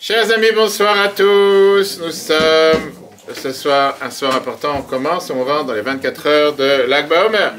Chers amis, bonsoir à tous. Nous sommes ce soir, un soir important. On commence, on rentre dans les 24 heures de Lag BaOmer.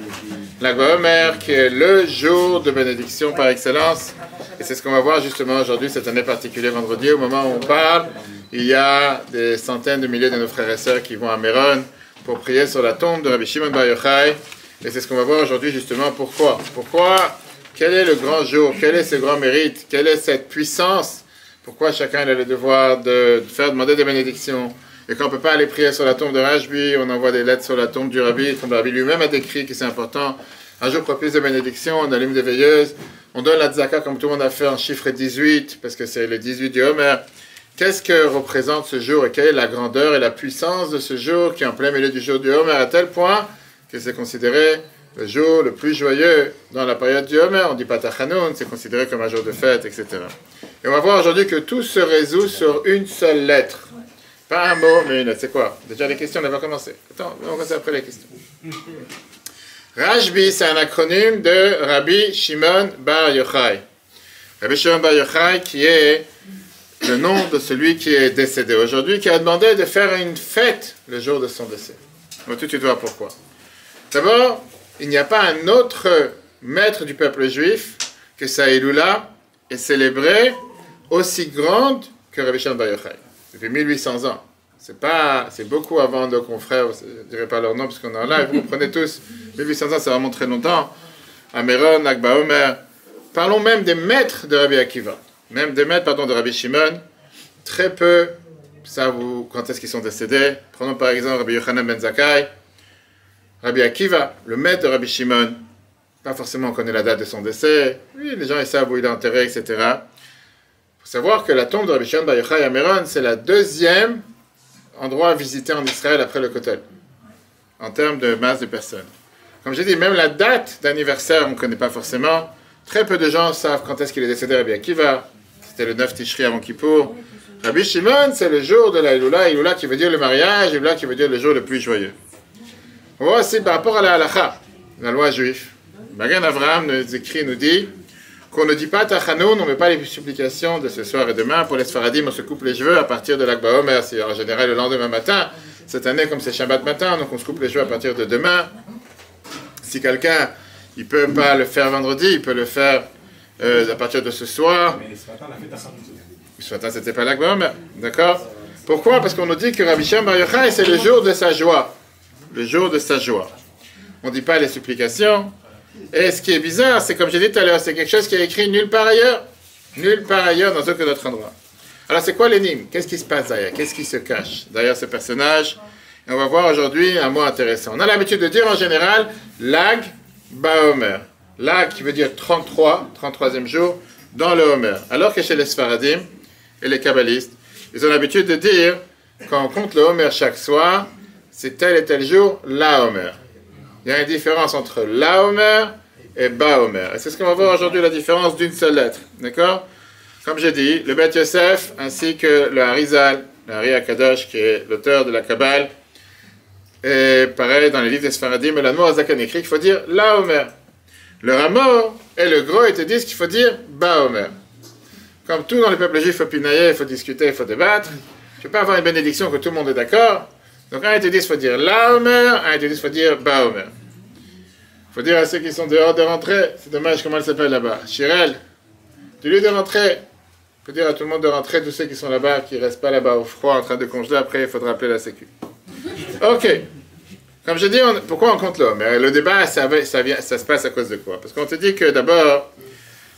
Lag BaOmer qui est le jour de bénédiction par excellence. Et c'est ce qu'on va voir justement aujourd'hui, cette année particulière, vendredi. Au moment où on parle, il y a des centaines de milliers de nos frères et sœurs qui vont à Méron pour prier sur la tombe de Rabbi Shimon Bar Yochai. Et c'est ce qu'on va voir aujourd'hui justement. Pourquoi? Quel est le grand jour? Quel est ce grand mérite? Quelle est cette puissance? Pourquoi chacun a le devoir de faire demander des bénédictions? Et quand on ne peut pas aller prier sur la tombe de Rashbi, on envoie des lettres sur la tombe du Rabbi, comme le Rabbi lui-même a décrit que c'est important. Un jour propice de bénédiction, on allume des veilleuses, on donne la tzaka comme tout le monde a fait en chiffre 18, parce que c'est le 18 du Homer. Qu'est-ce que représente ce jour et quelle est la grandeur et la puissance de ce jour qui est en plein milieu du jour du Homer à tel point que c'est considéré le jour le plus joyeux dans la période du Homer? On dit pas Tachanoun, c'est considéré comme un jour de fête, etc. Et on va voir aujourd'hui que tout se résout sur une seule lettre. Pas un mot, mais une lettre. C'est quoi? Déjà les questions, on va commencer. Attends, on va commencer après les questions. Rashbi, c'est un acronyme de Rabbi Shimon Bar Yochai. Rabbi Shimon Bar Yochai qui est le nom de celui qui est décédé aujourd'hui, qui a demandé de faire une fête le jour de son décès. On va tout de suite voir pourquoi. D'abord, il n'y a pas un autre maître du peuple juif que sa Iloula est célébrée aussi grande que Rabbi Shimon Bar Yochai. Depuis 1800 ans. C'est beaucoup avant nos confrères, je ne dirais pas leur nom parce qu'on est en live, vous comprenez tous. 1800 ans, ça remonte très longtemps. À Méron, Lag BaOmer. Parlons même des maîtres de Rabbi Akiva. Même des maîtres, de Rabbi Shimon. Très peu, quand est-ce qu'ils sont décédés? Prenons par exemple Rabbi Yochanan ben Zakkai. Rabbi Akiva, le maître de Rabbi Shimon. Pas forcément on connaît la date de son décès. Oui, les gens ils savent où il est enterré, etc. Il faut savoir que la tombe de Rabbi Shimon Bar Yochai à Méron, c'est la deuxième endroit à visiter en Israël après le Kotel, en termes de masse de personnes. Comme j'ai dit, même la date d'anniversaire, on ne connaît pas forcément. Très peu de gens savent quand est-ce qu'il est décédé, Rabbi Akiva. C'était le 9 Tishri avant Kippour. Rabbi Shimon, c'est le jour de la Iloula. Iloula qui veut dire le mariage, Iloula qui veut dire le jour le plus joyeux. On voit aussi par rapport à la halacha, la loi juive. Magen Avraham nous dit qu'on ne dit pas Tachanoun, on ne met pas les supplications de ce soir et demain. Pour les Sfaradim, on se coupe les cheveux à partir de Lag BaOmer. C'est en général le lendemain matin. Cette année, comme c'est Shabbat matin, donc on se coupe les cheveux à partir de demain. Si quelqu'un, il ne peut pas le faire vendredi, il peut le faire à partir de ce soir. Mais ce matin, on a fait Tachanoun. Ce matin, c'était pas Lag BaOmer. D'accord? Pourquoi? Parce qu'on nous dit que Rabbi Shimon Bar Yochai, c'est le jour de sa joie. Le jour de sa joie. On ne dit pas les supplications. Et ce qui est bizarre, c'est comme j'ai dit tout à l'heure, c'est quelque chose qui est écrit nulle part ailleurs. Nulle part ailleurs dans aucun autre endroit. Alors c'est quoi l'énigme? Qu'est-ce qui se passe derrière? Qu'est-ce qui se cache derrière ce personnage? Et on va voir aujourd'hui un mot intéressant. On a l'habitude de dire en général Lag BaOmer. Lag qui veut dire 33e jour dans le Homer. Alors que chez les Sfaradim et les Kabbalistes, ils ont l'habitude de dire, quand on compte le Homer chaque soir, c'est tel et tel jour, la Homer. Il y a une différence entre la Homer et BaOmer. Et c'est ce qu'on va voir aujourd'hui, la différence d'une seule lettre. D'accord? Comme j'ai dit, le Beth Yosef ainsi que le Harizal, le Hari HaKadosh, qui est l'auteur de la Kabbale, et pareil dans les livres des Sfaradim, et l'Admor HaZaken écrit qu'il faut dire la Homer. Le Ramor et le Gros, ils te disent qu'il faut dire BaOmer. Comme tout dans le peuple juif, il faut pinailler, il faut discuter, il faut débattre. Tu ne peux pas avoir une bénédiction que tout le monde est d'accord. Donc un, ils te disent qu'il faut dire la Homer, un, ils te disent qu'il faut dire BaOmer. Il faut dire à ceux qui sont dehors de rentrer. C'est dommage, comment elle s'appelle là-bas? Chirel. Dis-lui de rentrer. Il faut dire à tout le monde de rentrer, tous ceux qui sont là-bas, qui ne restent pas là-bas au froid en train de congeler. Après, il faudra appeler la sécu. Ok. Comme je dis, pourquoi on compte là? Mais le débat, ça se passe à cause de quoi? Parce qu'on te dit que d'abord,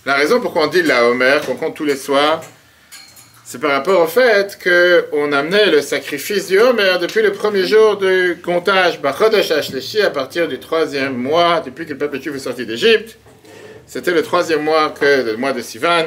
la raison pourquoi on dit la Homer, qu'on compte tous les soirs, c'est par rapport au fait qu'on amenait le sacrifice du Homer depuis le premier jour du comptage, Bachodesh HaShlishi, à partir du 3e mois, depuis que le peuple juif est sorti d'Égypte. C'était le 3e mois, le mois de Sivan,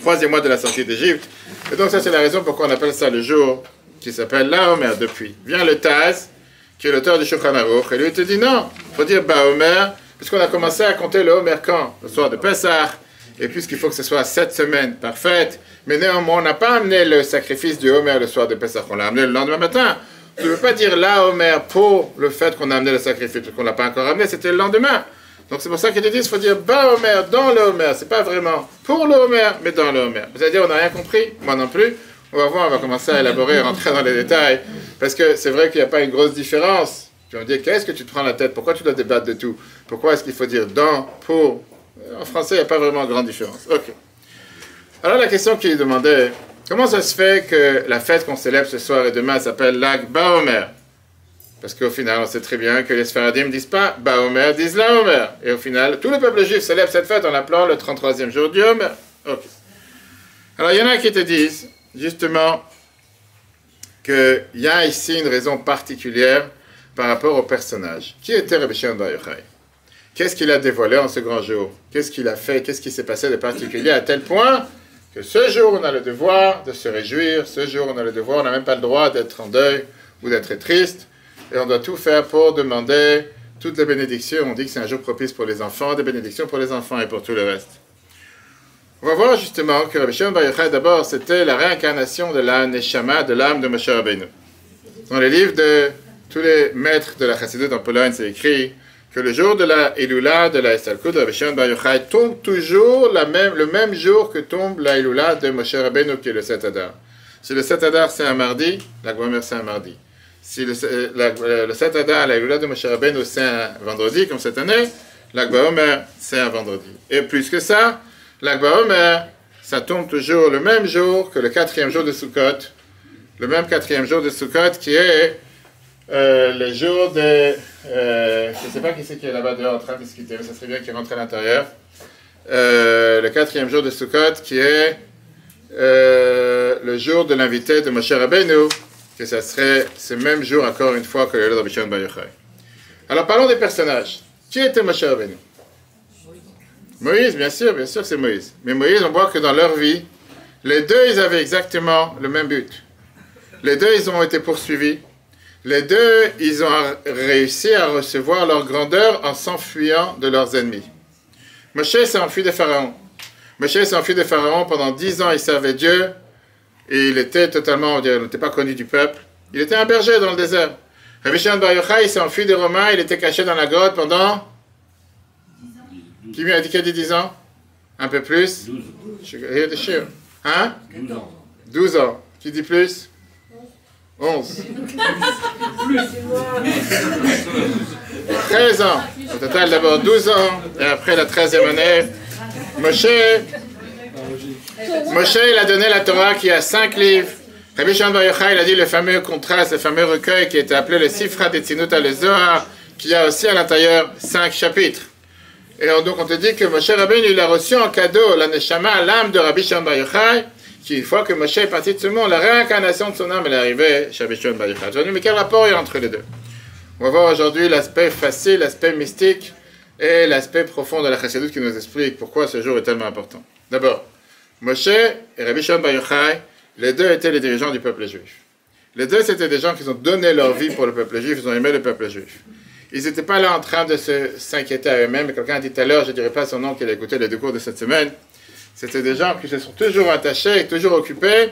3e mois de la sortie d'Égypte. Et donc ça, c'est la raison pourquoi on appelle ça le jour qui s'appelle la Homer depuis. Vient le Taz, qui est l'auteur du Shulchan Aruch, et lui il te dit non, il faut dire BaOmer, puisqu'on a commencé à compter le Homer quand? Le soir de Pessah, et puisqu'il faut que ce soit 7 semaines parfaites, mais néanmoins on n'a pas amené le sacrifice du Homer le soir de Pessah, on l'a amené le lendemain matin. Tu ne veux pas dire la Homer pour le fait qu'on a amené le sacrifice, parce qu'on ne l'a pas encore amené, c'était le lendemain. Donc c'est pour ça qu'ils te disent qu'il faut dire ba Omer, dans le Omer. C'est pas vraiment pour le Omer, mais dans le Omer. Vous allez dire, on n'a rien compris, moi non plus. On va voir, on va commencer à élaborer, rentrer dans les détails. Parce que c'est vrai qu'il n'y a pas une grosse différence. Tu vas me dire, qu'est-ce que tu te prends la tête? Pourquoi tu dois débattre de tout? Pourquoi est-ce qu'il faut dire dans, pour? En français, il n'y a pas vraiment grande différence. Ok. Alors la question qu'il demandait, comment ça se fait que la fête qu'on célèbre ce soir et demain s'appelle Lag BaOmer? Parce qu'au final, on sait très bien que les Sfaradim ne disent pas BaOmer, disent La Omer. Et au final, tout le peuple juif célèbre cette fête en l'appelant le 33e jour du Omer. Ok. Alors il y en a qui te disent, justement, qu'il y a ici une raison particulière par rapport au personnage. Qui était Rabbi Shimon Bar Yochai? Qu'est-ce qu'il a dévoilé en ce grand jour? Qu'est-ce qu'il a fait? Qu'est-ce qui s'est passé de particulier à tel point que ce jour, on a le devoir de se réjouir, ce jour, on a le devoir, on n'a même pas le droit d'être en deuil ou d'être triste, et on doit tout faire pour demander toutes les bénédictions. On dit que c'est un jour propice pour les enfants, des bénédictions pour les enfants et pour tout le reste. On va voir justement que Rabbi Shimon Bar Yochai, d'abord, c'était la réincarnation de la Neshama, de l'âme de Moshe Rabbeinu. Dans les livres de tous les maîtres de la Chassidut en Pologne, c'est écrit que le jour de la Elula, de la Estalkut de Rabbi Shimon Bar Yochai, tombe toujours le même jour que tombe la Elula de Moshe Rabbeinu, qui est le 7 Adar. Si le 7 Adar c'est un mardi, la Gomer c'est un mardi. Si le 7 Adar, la Elula de Moshe Rabbeinu, c'est un vendredi, comme cette année, la Gomer c'est un vendredi. Et plus que ça, la Gomer, ça tombe toujours le même jour que le 4e jour de Sukkot, le même 4e jour de Sukkot qui est le jour de... je ne sais pas qui c'est qui est là-bas dehors en train de discuter, mais ça serait bien qu'il rentre à l'intérieur. Le 4e jour de Sukkot qui est le jour de l'invité de Moshe Rabbeinu, que ça serait ce même jour encore une fois que le Rabbi Shimon Bar Yochai. Alors parlons des personnages. Qui était Moshe Rabbeinu? Moïse, bien sûr c'est Moïse. Mais Moïse, on voit que dans leur vie, les deux, ils avaient exactement le même but. Les deux, ils ont été poursuivis. Les deux, ils ont réussi à recevoir leur grandeur en s'enfuyant de leurs ennemis. Moshe s'est enfui de Pharaon. Moshe s'est enfui de Pharaon pendant 10 ans, il servait Dieu. Et il était totalement, il n'était pas connu du peuple. Il était un berger dans le désert. Rabbi Shimon Bar Yochai, il s'est enfui des Romains, il était caché dans la grotte pendant... Qui lui a dit qu'il a dit 10 ans? Un peu plus? 12. Hein? 12 ans. 12 ans. Qui dit plus? 11. 13 ans. Au total, d'abord 12 ans, et après la 13e année, Moshe, il a donné la Torah qui a 5 livres. Rabbi Shimon Bar Yochai, il a dit le fameux contraste, le fameux recueil qui était appelé le Sifra Detzinut al-Zohar, qui a aussi à l'intérieur 5 chapitres. Et donc on te dit que Moshe Rabbeinu, il a reçu en cadeau la Neshama, l'âme de Rabbi Shimon Bar Yochai, qui une fois que Moshe est parti de ce monde, la réincarnation de son âme, elle est arrivée chez Rabbi Shimon Bar Yochai. Mais quel rapport il y a entre les deux? On va voir aujourd'hui l'aspect facile, l'aspect mystique et l'aspect profond de la Chassidut qui nous explique pourquoi ce jour est tellement important. D'abord, Moshe et Rabbi Shimon Bar Yochai, les deux étaient les dirigeants du peuple juif. Les deux, c'était des gens qui ont donné leur vie pour le peuple juif, ils ont aimé le peuple juif. Ils n'étaient pas là en train de s'inquiéter à eux-mêmes. Quelqu'un a dit tout à l'heure, je ne dirai pas son nom, qu'il a écouté les 2 cours de cette semaine. C'était des gens qui se sont toujours attachés et toujours occupés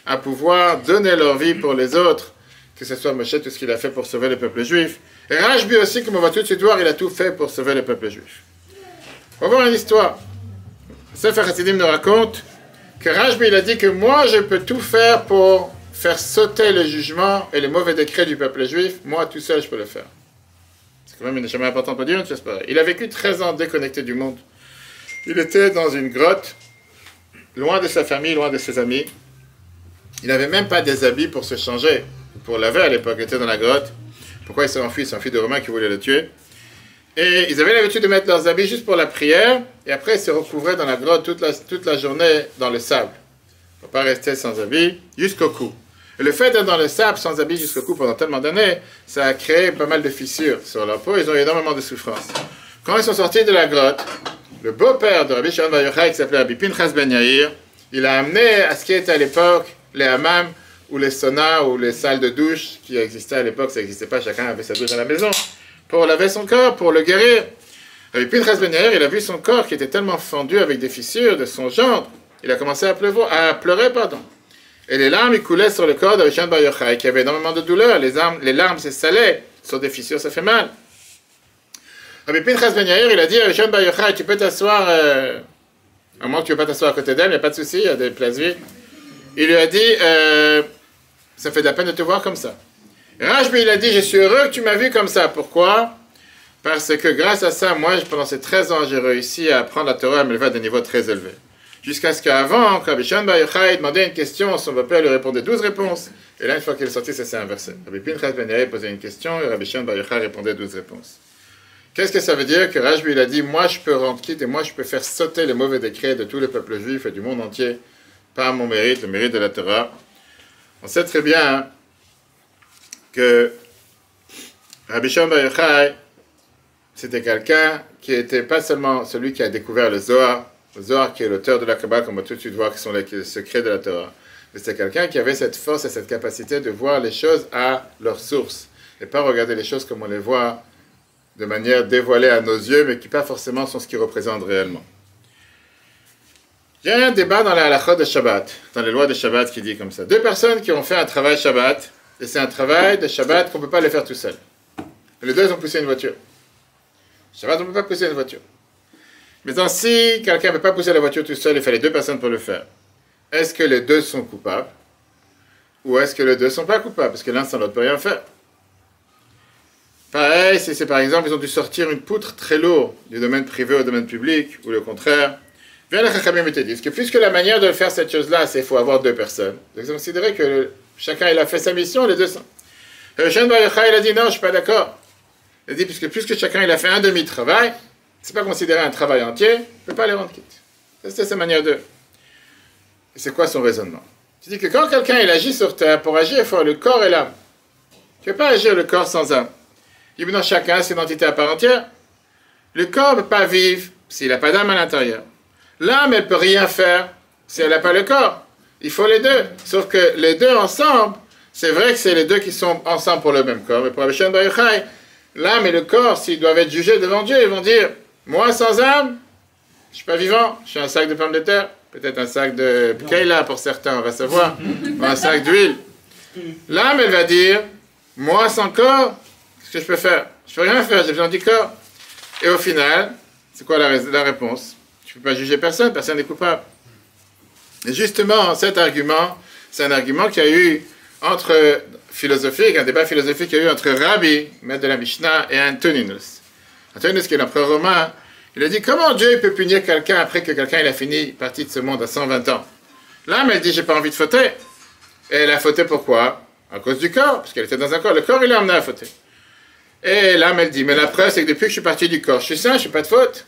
à pouvoir donner leur vie pour les autres, que ce soit Moshe, tout ce qu'il a fait pour sauver le peuple juif. Et Rashbi aussi, comme on va tout de suite voir, il a tout fait pour sauver le peuple juif. On va voir une histoire. Sefer Hasidim nous raconte que Rashbi, il a dit que moi, je peux tout faire pour faire sauter le jugement et les mauvais décrets du peuple juif. Moi, tout seul, je peux le faire. C'est quand même une chemin important pour dire une chose pareille. Il a vécu 13 ans déconnecté du monde. Il était dans une grotte, loin de sa famille, loin de ses amis. Il n'avait même pas des habits pour se changer, pour laver à l'époque. Il était dans la grotte. Pourquoi il s'est enfui? Il s'est enfui de Romains qui voulaient le tuer. Et ils avaient l'habitude de mettre leurs habits juste pour la prière, et après ils se recouvraient dans la grotte toute la journée dans le sable. Il ne faut pas rester sans habits jusqu'au cou. Et le fait d'être dans le sable sans habits jusqu'au cou pendant tellement d'années, ça a créé pas mal de fissures sur leur peau. Ils ont eu énormément de souffrance. Quand ils sont sortis de la grotte, le beau-père de Rabbi Shimon Bar Yochai, qui s'appelait Rabbi Pinchas Ben Yair, il a amené à ce qui était à l'époque les hammams ou les saunas ou les salles de douche qui existaient à l'époque. Ça n'existait pas, chacun avait sa douche à la maison, pour laver son corps, pour le guérir. Rabbi Pinchas Ben Yair, il a vu son corps qui était tellement fendu avec des fissures de son gendre. Il a commencé à pleurer. Et les larmes, ils coulaient sur le corps de Rabbi Shimon Bar Yochai, qui avait énormément de douleur. Les larmes, c'est salé. Sur des fissures, ça fait mal. Rabbi Pinchas Ben Yair, il a dit, Shimon Bar Yochai, tu peux t'asseoir, à moins que tu ne veux pas t'asseoir à côté d'elle, il n'y a pas de souci, il y a des places vides. Il lui a dit, ça fait de la peine de te voir comme ça. Rashbi, il a dit, je suis heureux que tu m'as vu comme ça. Pourquoi? Parce que grâce à ça, moi, pendant ces 13 ans, j'ai réussi à apprendre la Torah, à m'élever à des niveaux très élevés. Jusqu'à ce qu'avant, quand Rabbi Shimon Bar Yochai demandait une question, son beau-père lui répondait 12 réponses. Et là, une fois qu'il est sorti, ça s'est inversé. Rabbi Pinchas Ben Yair posait une question et Rabbi Shimon Bar Yochai répondait 12 réponses. Qu'est-ce que ça veut dire? Que Rashbi, il a dit, moi, je peux rendre quitte et moi, je peux faire sauter les mauvais décrets de tout le peuple juif et du monde entier par mon mérite, le mérite de la Torah. On sait très bien que Rabbi Shimon Bar Yochai, c'était quelqu'un qui n'était pas seulement celui qui a découvert le Zohar qui est l'auteur de la Kabbalah, qu'on va tout de suite voir qui sont les secrets de la Torah. Mais c'était quelqu'un qui avait cette force et cette capacité de voir les choses à leur source, et pas regarder les choses comme on les voit de manière dévoilée à nos yeux, mais qui pas forcément sont ce qu'ils représentent réellement. Il y a un débat dans la halakha de Shabbat, dans les lois de Shabbat, qui dit comme ça. Deux personnes qui ont fait un travail Shabbat, et c'est un travail de Shabbat qu'on ne peut pas les faire tout seul. Les deux ont poussé une voiture. Shabbat, on ne peut pas pousser une voiture. Maintenant, si quelqu'un ne peut pas pousser la voiture tout seul, il fallait deux personnes pour le faire. Est-ce que les deux sont coupables? Ou est-ce que les deux ne sont pas coupables? Parce que l'un sans l'autre ne peut rien faire. Pareil, si c'est par exemple, ils ont dû sortir une poutre très lourde du domaine privé au domaine public, ou le contraire. Viens les Chachamim et te disent que puisque la manière de faire cette chose-là, c'est qu'il faut avoir deux personnes. Donc, ils ont considéré que chacun il a fait sa mission, les deux sont. Shimon Bar Yochai, il a dit non, je ne suis pas d'accord. Il a dit puisque chacun il a fait un demi-travail, c'est pas considéré un travail entier, on ne peut pas les rendre quittes. Ça, c'était sa manière de. Et c'est quoi son raisonnement? Tu dis que quand quelqu'un il agit sur terre, pour agir, il faut le corps et l'âme. Tu ne peux pas agir le corps sans âme. Il dit non, chacun, c'est une entité à part entière. Le corps ne peut pas vivre s'il n'a pas d'âme à l'intérieur. L'âme, elle ne peut rien faire si elle n'a pas le corps. Il faut les deux. Sauf que les deux ensemble, c'est vrai que c'est les deux qui sont ensemble pour le même corps. Mais pour Rabbi Shimon Bar Yochai, l'âme et le corps, s'ils doivent être jugés devant Dieu, ils vont dire, moi sans âme, je ne suis pas vivant, je suis un sac de pommes de terre, peut-être un sac de Keila pour certains, on va savoir, ou un sac d'huile. L'âme, elle va dire, moi sans corps, qu'est-ce que je peux faire? Je ne peux rien faire, j'ai besoin du corps. Et au final, c'est quoi la réponse? Je ne peux pas juger personne, personne n'est coupable. Et justement, cet argument, c'est un argument qu'il y a eu un débat philosophique qu'il y a eu entre Rabbi, maître de la Mishnah, et Antoninus. Antoninus, qui est l'empereur romain, il a dit, comment Dieu peut punir quelqu'un après que quelqu'un il a fini partie de ce monde à 120 ans? L'âme, elle dit, j'ai pas envie de fauter. Et elle a fauté pourquoi? À cause du corps, parce qu'elle était dans un corps. Le corps, il l'a amené à fauter. Et l'âme, elle dit, mais la preuve, c'est que depuis que je suis parti du corps, je suis sain, je ne suis pas de faute.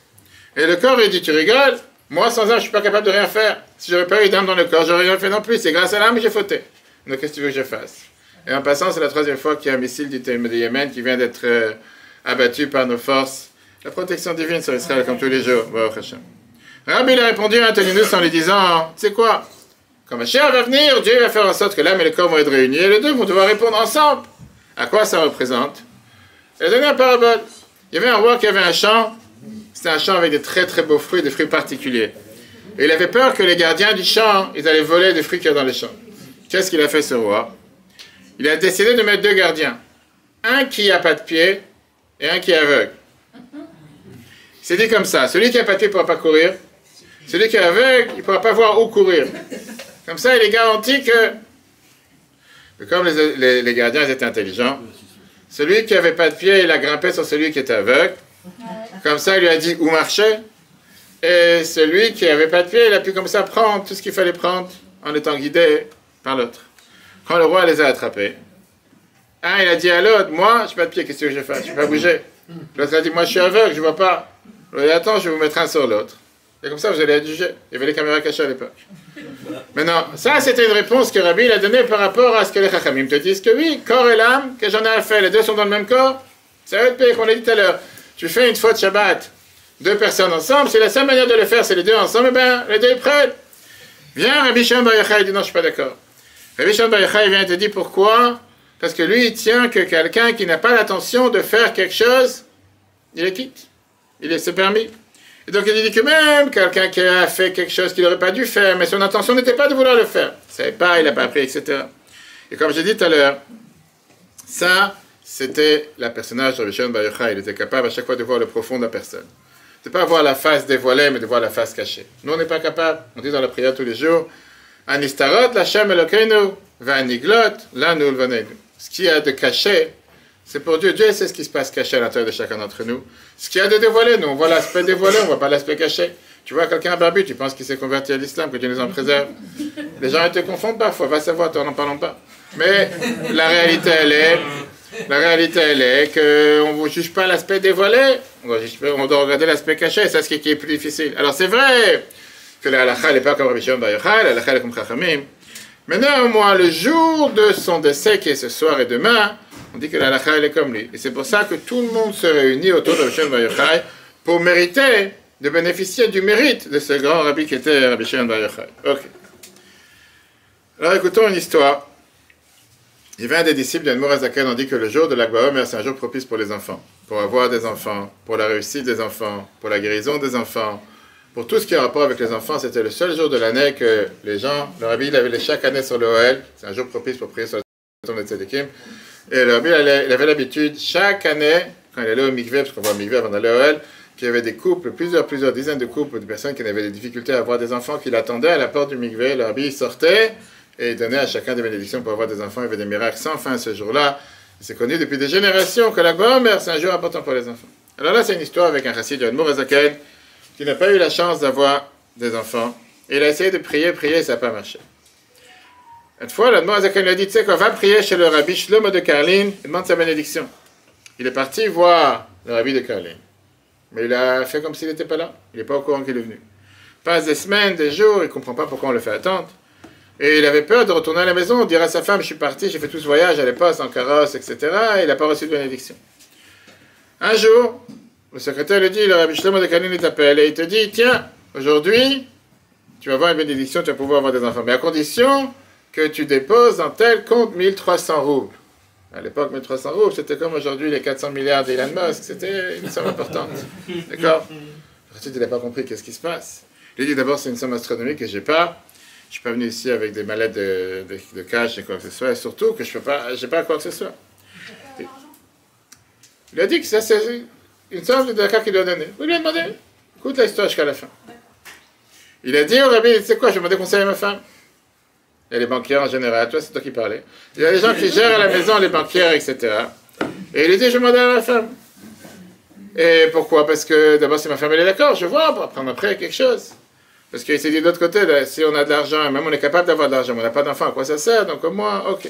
Et le corps, il dit, tu rigoles? Moi, sans âme, je ne suis pas capable de rien faire. Si j'aurais pas eu d'âme dans le corps, j'aurais rien fait non plus. C'est grâce à l'âme que j'ai fauté. Donc, qu'est-ce que tu veux que je fasse? Et en passant, c'est la troisième fois qu'il y a un missile du Yémen qui vient d'être abattu par nos forces. La protection divine sur Israël, comme tous les jours. Rabbi il a répondu à Antoninus en lui disant, tu sais quoi? Quand Mashiach va venir, Dieu va faire en sorte que l'âme et le corps vont être réunis et les deux vont devoir répondre ensemble. À quoi ça représente? Il a donné une parabole. Il y avait un roi qui avait un champ. C'était un champ avec des très très beaux fruits, des fruits particuliers. Et il avait peur que les gardiens du champ, ils allaient voler des fruits qu'il y a dans les champs. Qu'est-ce qu'il a fait ce roi? Il a décidé de mettre deux gardiens. Un qui n'a pas de pied et un qui est aveugle. Il s'est dit comme ça, celui qui n'a pas de pied ne pourra pas courir. Celui qui est aveugle, il ne pourra pas voir où courir. Comme ça, il est garanti que comme les gardiens ils étaient intelligents, celui qui n'avait pas de pied, il a grimpé sur celui qui était aveugle. Comme ça, il lui a dit où marcher. Et celui qui n'avait pas de pied, il a pu comme ça prendre tout ce qu'il fallait prendre en étant guidé par l'autre. Quand le roi les a attrapés, un, il a dit à l'autre, moi, je n'ai pas de pied, qu'est-ce que je fais? Je ne peux pas bouger. L'autre a dit, moi, je suis aveugle, je ne vois pas. Il a dit, attends, je vais vous mettre un sur l'autre. Et comme ça, vous allez être jugé. Il y avait les caméras cachées à l'époque. Maintenant, ça, c'était une réponse que Rabbi a donnée par rapport à ce que les Chachamim te disent que oui, corps et l'âme, que j'en ai à faire, les deux sont dans le même corps. C'est un autre pays qu'on a dit tout à l'heure. Tu fais une faute Shabbat, deux personnes ensemble, c'est la seule manière de le faire, c'est les deux ensemble, et bien, les deux prennent. Viens, Rabbi Shimon Bar Yochai, il dit non, je ne suis pas d'accord. Rabbi Shimon Bar Yochai vient te dire pourquoi? Parce que lui, il tient que quelqu'un qui n'a pas l'intention de faire quelque chose, il le quitte. C'est permis. Et donc, il dit que même quelqu'un qui a fait quelque chose qu'il n'aurait pas dû faire, mais son intention n'était pas de vouloir le faire. Il ne savait pas, il n'a pas appris, etc. Et comme j'ai dit tout à l'heure, ça, c'était le personnage de Rabbi Shimon Bar Yochai. Il était capable à chaque fois de voir le profond de la personne. De ne pas voir la face dévoilée, mais de voir la face cachée. Nous, on n'est pas capable. On dit dans la prière tous les jours, Anistarot, Lachem Elokeinu, Vaniglot, Lanul Vanenu. Ce qu'il y a de caché, c'est pour Dieu. Dieu sait ce qui se passe caché à l'intérieur de chacun d'entre nous. Ce qu'il y a de dévoilé, nous, on voit l'aspect dévoilé, on ne voit pas l'aspect caché. Tu vois quelqu'un barbu, tu penses qu'il s'est converti à l'islam, que Dieu nous en préserve. Les gens te confondent parfois, va savoir, toi, n'en parlons pas. Mais la réalité, elle est qu'on ne vous juge pas l'aspect dévoilé, on doit regarder l'aspect caché, c'est ce qui est plus difficile. Alors c'est vrai que la halakha n'est pas comme Rabbi Shimon Bar Yochai, la halakha est comme Chachamim. Mais néanmoins, le jour de son décès, qui est ce soir et demain, on dit que la halakha est comme lui. Et c'est pour ça que tout le monde se réunit autour de Rabbi Shimon Bar Yochai pour mériter de bénéficier du mérite de ce grand rabbi qui était Rabbi Shimon Bar Yochai. Ok. Alors écoutons une histoire. Il y avait un des disciples d'Admor HaZaken, on dit que le jour de l'Akba Omer, c'est un jour propice pour les enfants, pour avoir des enfants, pour la réussite des enfants, pour la guérison des enfants, pour tout ce qui a rapport avec les enfants. C'était le seul jour de l'année que les gens, le rabbi, il avait chaque année sur le Ohel, c'est un jour propice pour prier sur la tombe de Tzadikim, et le rabbi, il avait l'habitude, chaque année, quand il allait au mikveh, parce qu'on va au mikveh avant d'aller au Ohel, qu'il y avait des couples, plusieurs dizaines de couples, de personnes qui avaient des difficultés à avoir des enfants, qui l'attendaient à la porte du mikveh. Le rabbi, il sortait, et il donnait à chacun des bénédictions pour avoir des enfants. Il y avait des miracles sans fin ce jour-là. C'est connu depuis des générations que l'Akba Omer, c'est un jour important pour les enfants. Alors là, c'est une histoire avec un chassid de Admor HaZaken qui n'a pas eu la chance d'avoir des enfants. Et il a essayé de prier, et ça n'a pas marché. Une fois, l'Admor HaZaken lui a dit, tu sais qu'on va prier chez le rabbi Shlomo de Karlin, il demande sa bénédiction. Il est parti voir le rabbi de Karlin. Mais il a fait comme s'il n'était pas là. Il n'est pas au courant qu'il est venu. Passe des semaines, des jours, il ne comprend pas pourquoi on le fait attendre. Et il avait peur de retourner à la maison, dire à sa femme, je suis parti, j'ai fait tout ce voyage, j'allais pas en carrosse, etc. Et il n'a pas reçu de bénédiction. Un jour, le secrétaire lui dit, le rabbi Shlomo de Karlin t'appelle et il te dit, tiens, aujourd'hui, tu vas avoir une bénédiction, tu vas pouvoir avoir des enfants. Mais à condition que tu déposes dans tel compte 1300 roubles. À l'époque, 1300 roubles, c'était comme aujourd'hui les 400 milliards d'Elon Musk, c'était une somme importante. D'accord? Ensuite, il n'a pas compris qu'est-ce qui se passe. Il dit d'abord, c'est une somme astronomique que je n'ai pas. Je ne suis pas venu ici avec des mallettes de cash et quoi que ce soit, et surtout que je n'ai pas quoi que ce soit. Il a dit que ça, c'est une somme de Dakar qu'il doit donner. Vous lui a demandé, écoute l'histoire jusqu'à la fin. Il a dit au rabbi, tu sais quoi, je vais demander conseil à ma femme. Il y a les banquiers en général, toi c'est toi qui parlais. Il y a les gens qui gèrent à la maison, les banquiers, etc. Et il a dit, je vais demander à ma femme. Et pourquoi? Parce que d'abord, si ma femme elle est d'accord, je vois, pour prendre après quelque chose. Parce qu'il s'est dit de l'autre côté, là, si on a de l'argent, même on est capable d'avoir de l'argent, mais on n'a pas d'enfant, à quoi ça sert? Donc au moins, ok.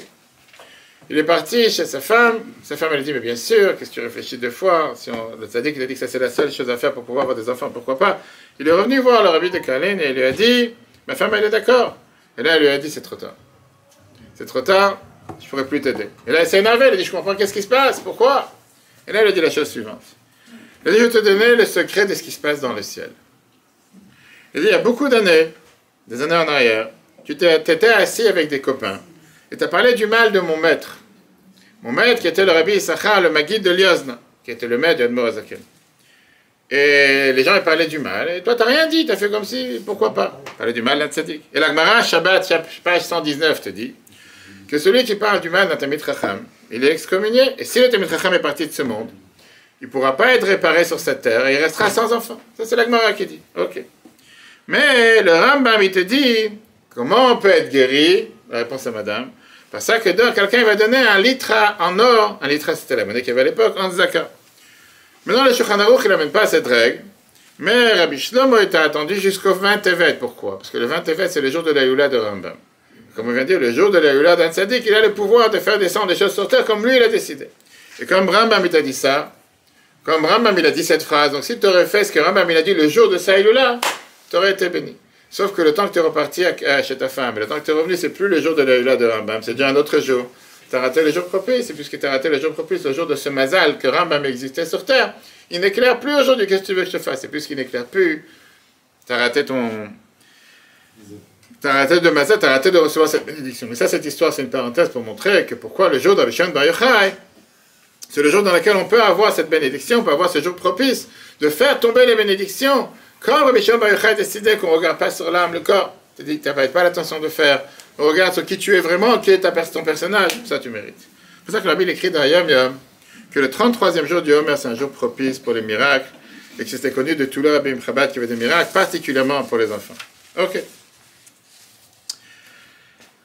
Il est parti chez sa femme elle dit, mais bien sûr, qu'est-ce que tu réfléchis deux fois? Si le tzaddik, il a dit que ça c'est la seule chose à faire pour pouvoir avoir des enfants, pourquoi pas? Il est revenu voir le rabbi de Karlin et il lui a dit, ma femme elle est d'accord. Et là, elle lui a dit, c'est trop tard. C'est trop tard, je ne pourrai plus t'aider. Et là, elle s'est énervée, elle a dit, je comprends, qu'est-ce qui se passe? Pourquoi? Et là, elle a dit la chose suivante. Elle a dit, je vais te donner le secret de ce qui se passe dans le ciel. Elle a dit, il y a beaucoup d'années, des années en arrière, tu étais assis avec des copains, et tu as parlé du mal de mon maître. Mon maître qui était le rabbi Issachar, le Maguide de Liozna, qui était le maître d'Admor HaZaken. Et les gens ils parlaient du mal, et toi tu n'as rien dit, tu as fait comme si, pourquoi pas? Tu parlais du mal d'un tzaddik. Et la Gemara, Shabbat, page 119, te dit que celui qui parle du mal d'un Talmid Chacham, il est excommunié, et si le Talmid Chacham est parti de ce monde, il ne pourra pas être réparé sur cette terre, et il restera sans enfant. Ça c'est la Gemara qui dit. Ok. Mais le Rambam, il te dit, comment on peut être guéri? La réponse à madame. Parce que quelqu'un va donner un litre en or, un litre c'était la monnaie qu'il y avait à l'époque, en zaka. Maintenant, le Shulchan Aruch, il n'amène pas cette règle, mais Rabbi Shlomo était attendu jusqu'au 20 Tevet. Pourquoi? Parce que le 20 Tevet, c'est le jour de la Yula de Rambam. Comme on vient de dire, le jour de la Yula d'un tzaddik, il a le pouvoir de faire descendre des choses sur terre comme lui, il a décidé. Et comme Rambam, il t'a dit ça, comme Rambam, il a dit cette phrase, donc si tu aurais fait ce que Rambam, il a dit le jour de sa Yula, tu aurais été béni. Sauf que le temps que tu es reparti chez ta femme, le temps que tu es revenu, c'est plus le jour de la Yula de Rambam, c'est déjà un autre jour. Tu as raté le jour propice, et puisque tu as raté le jour propice, le jour de ce mazal que Rambam existait sur terre, il n'éclaire plus aujourd'hui. Qu'est-ce que tu veux que je te fasse? Et puisqu'il n'éclaire plus, tu as raté de mazal, tu as raté de recevoir cette bénédiction. Mais ça, cette histoire, c'est une parenthèse pour montrer que pourquoi le jour de Rabbi Shimon Bar Yochai, c'est le jour dans lequel on peut avoir cette bénédiction, on peut avoir ce jour propice, de faire tomber les bénédictions. Quand Rabbi Shimon Bar Yochai décidait qu'on ne regarde pas sur l'âme, le corps, tu dis que tu n'avais pas l'intention de faire, on regarde sur qui tu es vraiment, qui est ton personnage, ça tu mérites. C'est pour ça que la Bible écrit dans Yom Yom, que le 33e jour du Homer, c'est un jour propice pour les miracles, et que c'était connu de tout le Rabbi Chabad qui avait des miracles, particulièrement pour les enfants. Ok.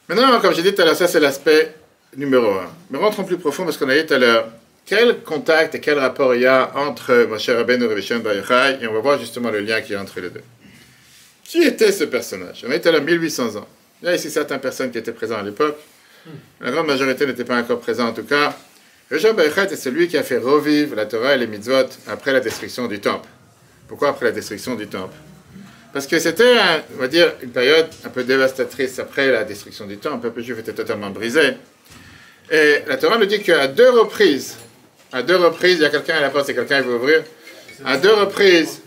Maintenant, comme j'ai dit tout à l'heure, ça c'est l'aspect numéro 1. Mais rentrons plus profond parce qu'on a dit tout à l'heure, quel contact et quel rapport il y a entre Moshe Rabbeinu et Rabbi Shimon Bar Yochai, et on va voir justement le lien qu'il y a entre les deux. Qui était ce personnage? On était là 1800 ans. Il y a ici certaines personnes qui étaient présentes à l'époque. La grande majorité n'était pas encore présente en tout cas. Rabbi Shimon Bar Yochai est celui qui a fait revivre la Torah et les mitzvot après la destruction du temple. Pourquoi après la destruction du temple? Parce que c'était, on va dire, une période un peu dévastatrice après la destruction du temple. Le peuple juif était totalement brisé. Et la Torah nous dit qu'à deux reprises, il y a quelqu'un à la porte, c'est quelqu'un qui veut ouvrir. À deux reprises,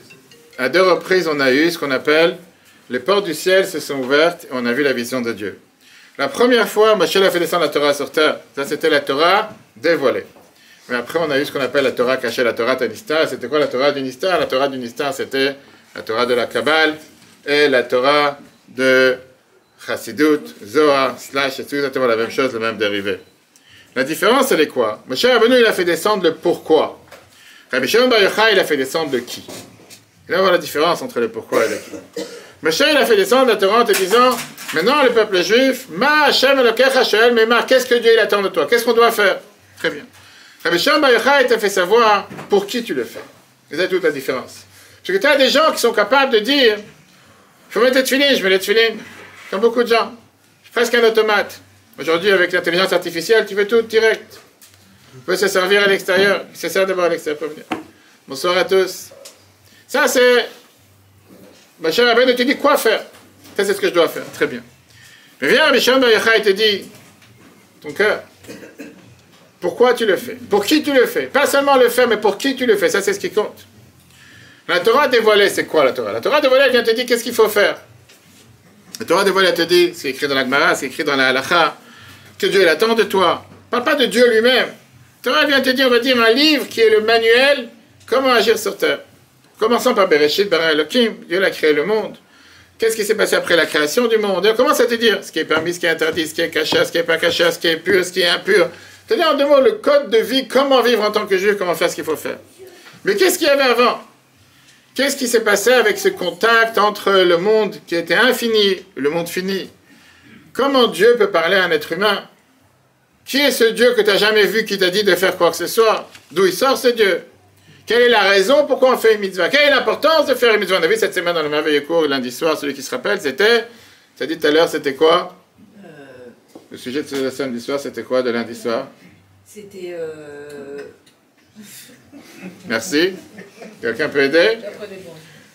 on a eu ce qu'on appelle les portes du ciel se sont ouvertes et on a vu la vision de Dieu. La première fois, Moshe a fait descendre la Torah sur terre. Ça, c'était la Torah dévoilée. Mais après, on a eu ce qu'on appelle la Torah cachée, la Torah Tanistar. C'était quoi la Torah du Nistar? La Torah du Nistar, c'était la Torah de la Kabbale et la Torah de Chassidut, Zohar, Slash, c'est exactement la même chose, le même dérivé. La différence, elle est quoi? Moshe Rabbeinu, il a fait descendre le pourquoi. Rabbi Shimon Bar Yochai, il a fait descendre le qui. Et là, on voit la différence entre le pourquoi et le qui. Moshe, il a fait descendre la Torah en te disant, maintenant, le peuple juif, Ma Hashem Elokecha Shoel Meimar, qu'est-ce que Dieu il attend de toi? Qu'est-ce qu'on doit faire? Très bien. Rabbi Shimon Bar Yochai t'a fait savoir pour qui tu le fais. Vous avez toute la différence. Parce que tu as des gens qui sont capables de dire, il faut mettre les tefilines, je mets les tefilines. Comme beaucoup de gens. Je suis presque un automate. Aujourd'hui, avec l'intelligence artificielle, tu veux tout direct. Tu peux se servir à l'extérieur. Il se sert d'abord à l'extérieur pour venir. Bonsoir à tous. Ça, c'est... Ma chère Rabbeinu te dit quoi faire. Ça, c'est ce que je dois faire. Très bien. Mais viens, Rabbi Shimon Bar Yochai te dit, ton cœur, pourquoi tu le fais? Pour qui tu le fais? Pas seulement le faire, mais pour qui tu le fais. Ça, c'est ce qui compte. La Torah dévoilée, c'est quoi la Torah? La Torah dévoilée, elle vient te dire qu'est-ce qu'il faut faire. La Torah dévoilée, elle te dit, c'est écrit dans la Gemara, c'est écrit dans la Halacha, que Dieu attend de toi. Parle pas de Dieu lui-même. La Torah vient te dire, on va dire, un livre qui est le manuel, comment agir sur terre. Commençons par Bereshit, Bara Elohim, Dieu a créé le monde. Qu'est-ce qui s'est passé après la création du monde? Et on commence à te dire ce qui est permis, ce qui est interdit, ce qui est caché, ce qui n'est pas caché, ce qui est pur, ce qui est impur. C'est-à-dire, en deux mots, le code de vie, comment vivre en tant que juif, comment faire ce qu'il faut faire. Mais qu'est-ce qu'il y avait avant? Qu'est-ce qui s'est passé avec ce contact entre le monde qui était infini et le monde fini? Comment Dieu peut parler à un être humain? Qui est ce Dieu que tu n'as jamais vu qui t'a dit de faire quoi que ce soit? D'où il sort ce Dieu? Quelle est la raison pourquoi on fait une mitzvah? Quelle est l'importance de faire une mitzvah? On a vu cette semaine dans le merveilleux cours, lundi soir, celui qui se rappelle, c'était... Tu as dit tout à l'heure, c'était quoi? Le sujet de ce samedi soir, c'était quoi de lundi soir? C'était... Merci. Quelqu'un peut aider?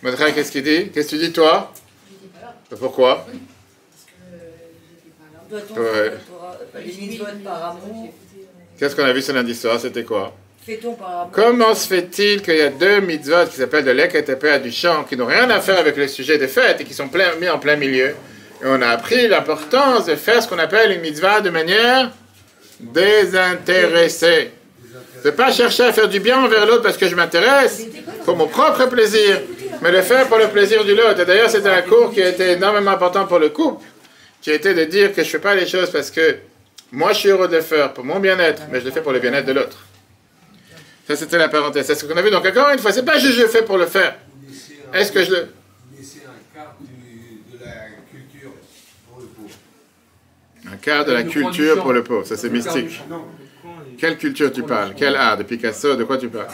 Madra, qu'est-ce qu'il dit? Qu'est-ce que tu dis, toi? Pourquoi? Les mitzvot par amour. Qu'est-ce qu'on a vu ce lundi soir? C'était quoi? Fait-on par amour? Comment se fait-il qu'il y a deux mitzvot qui s'appellent de l'Ek et Tepeh du chant, qui n'ont rien à faire avec le sujet des fêtes et qui sont mis en plein milieu? Et on a appris l'importance de faire ce qu'on appelle une mitzvah de manière désintéressée. De ne pas chercher à faire du bien envers l'autre parce que je m'intéresse pour mon propre plaisir, mais le faire pour le plaisir de l'autre. Et d'ailleurs, c'était un cours qui a été énormément important pour le couple, qui était de dire que je ne fais pas les choses parce que moi je suis heureux de le faire pour mon bien-être, mais je le fais pour le bien-être de l'autre. Ça, c'était la parenthèse. C'est ce qu'on a vu. Donc, encore une fois, c'est pas juste je le fais pour le faire. Est-ce que je le... Laisser un quart de la culture pour le pauvre. Un quart de la culture pour le pauvre. Ça, c'est mystique. Quelle culture tu parles? Quel art? De Picasso? De quoi tu parles?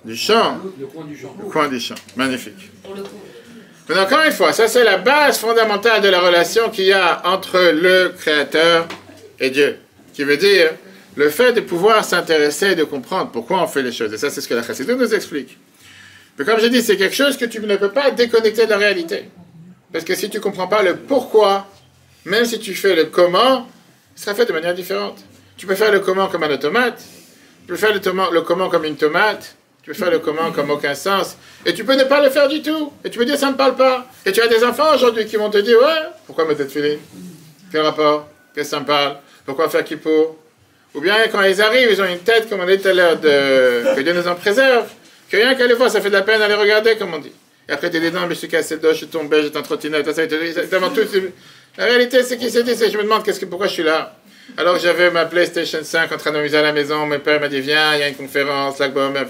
Du chant? Le coin du chant. Le coin du chant. Magnifique. Mais encore une fois, ça c'est la base fondamentale de la relation qu'il y a entre le Créateur et Dieu. Qui veut dire le fait de pouvoir s'intéresser et de comprendre pourquoi on fait les choses. Et ça, c'est ce que la Chassidut nous explique. Mais comme j'ai dit, c'est quelque chose que tu ne peux pas déconnecter de la réalité. Parce que si tu ne comprends pas le pourquoi, même si tu fais le comment, ça sera fait de manière différente. Tu peux faire le comment comme un automate, tu peux faire le comment comme une tomate, tu peux faire le comment comme aucun sens, et tu peux ne pas le faire du tout, et tu peux dire ça ne me parle pas. Et tu as des enfants aujourd'hui qui vont te dire, ouais, pourquoi me tête-filer? Quel rapport? Qu'est-ce que ça me parle? Pourquoi faire kippour? Ou bien quand ils arrivent, ils ont une tête, comme on dit tout à l'heure, que Dieu nous en préserve, que rien qu'à les voir, ça fait de la peine à les regarder, comme on dit. Et après tu dis, non, mais je suis cassé le dos, je suis tombé, j'étais en trottinette, ça, la réalité, c'est qu'ils se disent, pourquoi je suis là? Alors j'avais ma PlayStation 5 en train de m'amuser à la maison, mon père m'a dit viens, il y a une conférence, là, bon, Il